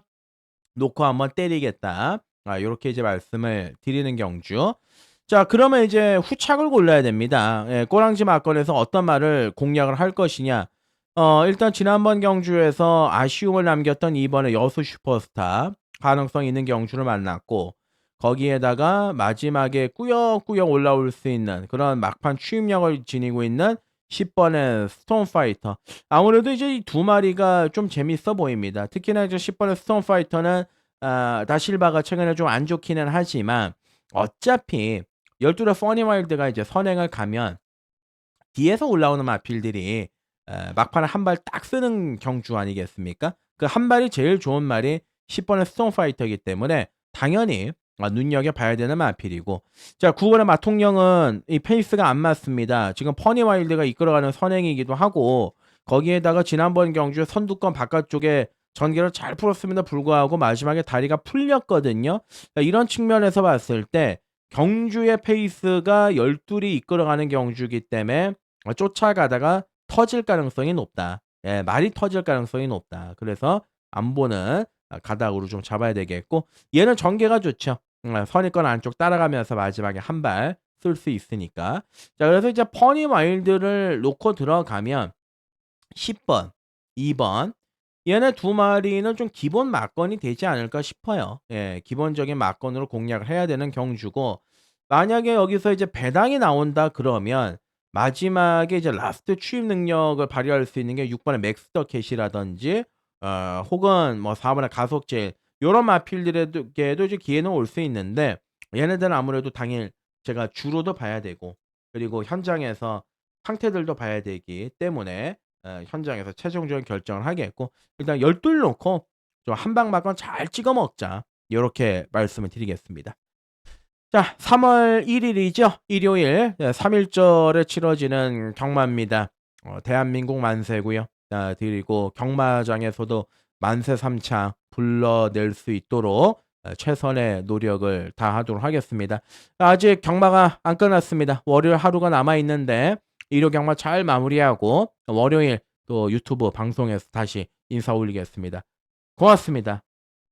놓고 한번 때리겠다. 이렇게 이제 말씀을 드리는 경주. 자, 그러면 이제 후착을 골라야 됩니다. 꼬랑지 막걸리에서 어떤 말을 공략을 할 것이냐. 일단 지난번 경주에서 아쉬움을 남겼던 이번에 여수 슈퍼스타 가능성 있는 경주를 만났고 거기에다가 마지막에 꾸역꾸역 올라올 수 있는 그런 막판 추임력을 지니고 있는 10번의 스톤파이터. 아무래도 이제 이 두 마리가 좀 재밌어 보입니다. 특히나 이제 10번의 스톤파이터는 다실바가 최근에 좀 안 좋기는 하지만 어차피 12의 퍼니 와일드가 이제 선행을 가면 뒤에서 올라오는 마필들이 막판에 한 발 딱 쓰는 경주 아니겠습니까? 그 한 발이 제일 좋은 말이 10번의 스톤파이터이기 때문에 당연히 눈여겨봐야 되는 마필이고, 자 9번의 마통령은 이 페이스가 안 맞습니다. 지금 퍼니와일드가 이끌어가는 선행이기도 하고 거기에다가 지난번 경주 선두권 바깥쪽에 전개를 잘 풀었음에도 불구하고 마지막에 다리가 풀렸거든요. 이런 측면에서 봤을 때 경주의 페이스가 12이 이끌어가는 경주이기 때문에 쫓아가다가 터질 가능성이 높다. 예, 말이 터질 가능성이 높다. 그래서 안보는 가닥으로 좀 잡아야 되겠고, 얘는 전개가 좋죠. 선입권 안쪽 따라가면서 마지막에 한 발 쓸 수 있으니까. 자, 그래서 이제 퍼니 와일드를 놓고 들어가면 10번, 2번 얘네 두 마리는 좀 기본 막건이 되지 않을까 싶어요. 예, 기본적인 막건으로 공략을 해야 되는 경주고, 만약에 여기서 이제 배당이 나온다 그러면 마지막에 이제 라스트 추입 능력을 발휘할 수 있는 게 6번의 맥스더 캣이라든지 혹은 뭐 4번의 가속제일 요런 마필들에게도 이제 기회는 올 수 있는데, 얘네들은 아무래도 당일 제가 주로도 봐야 되고 그리고 현장에서 상태들도 봐야 되기 때문에 현장에서 최종적인 결정을 하겠고, 일단 12를 놓고 좀 한방 막건 잘 찍어 먹자, 요렇게 말씀을 드리겠습니다. 자, 3월 1일이죠. 일요일 3.1절에 치러지는 경마입니다. 대한민국 만세고요. 그리고 경마장에서도 만세 3창 불러낼 수 있도록 최선의 노력을 다하도록 하겠습니다. 아직 경마가 안 끝났습니다. 월요일 하루가 남아있는데 일요 경마 잘 마무리하고 월요일 또 유튜브 방송에서 다시 인사 올리겠습니다. 고맙습니다.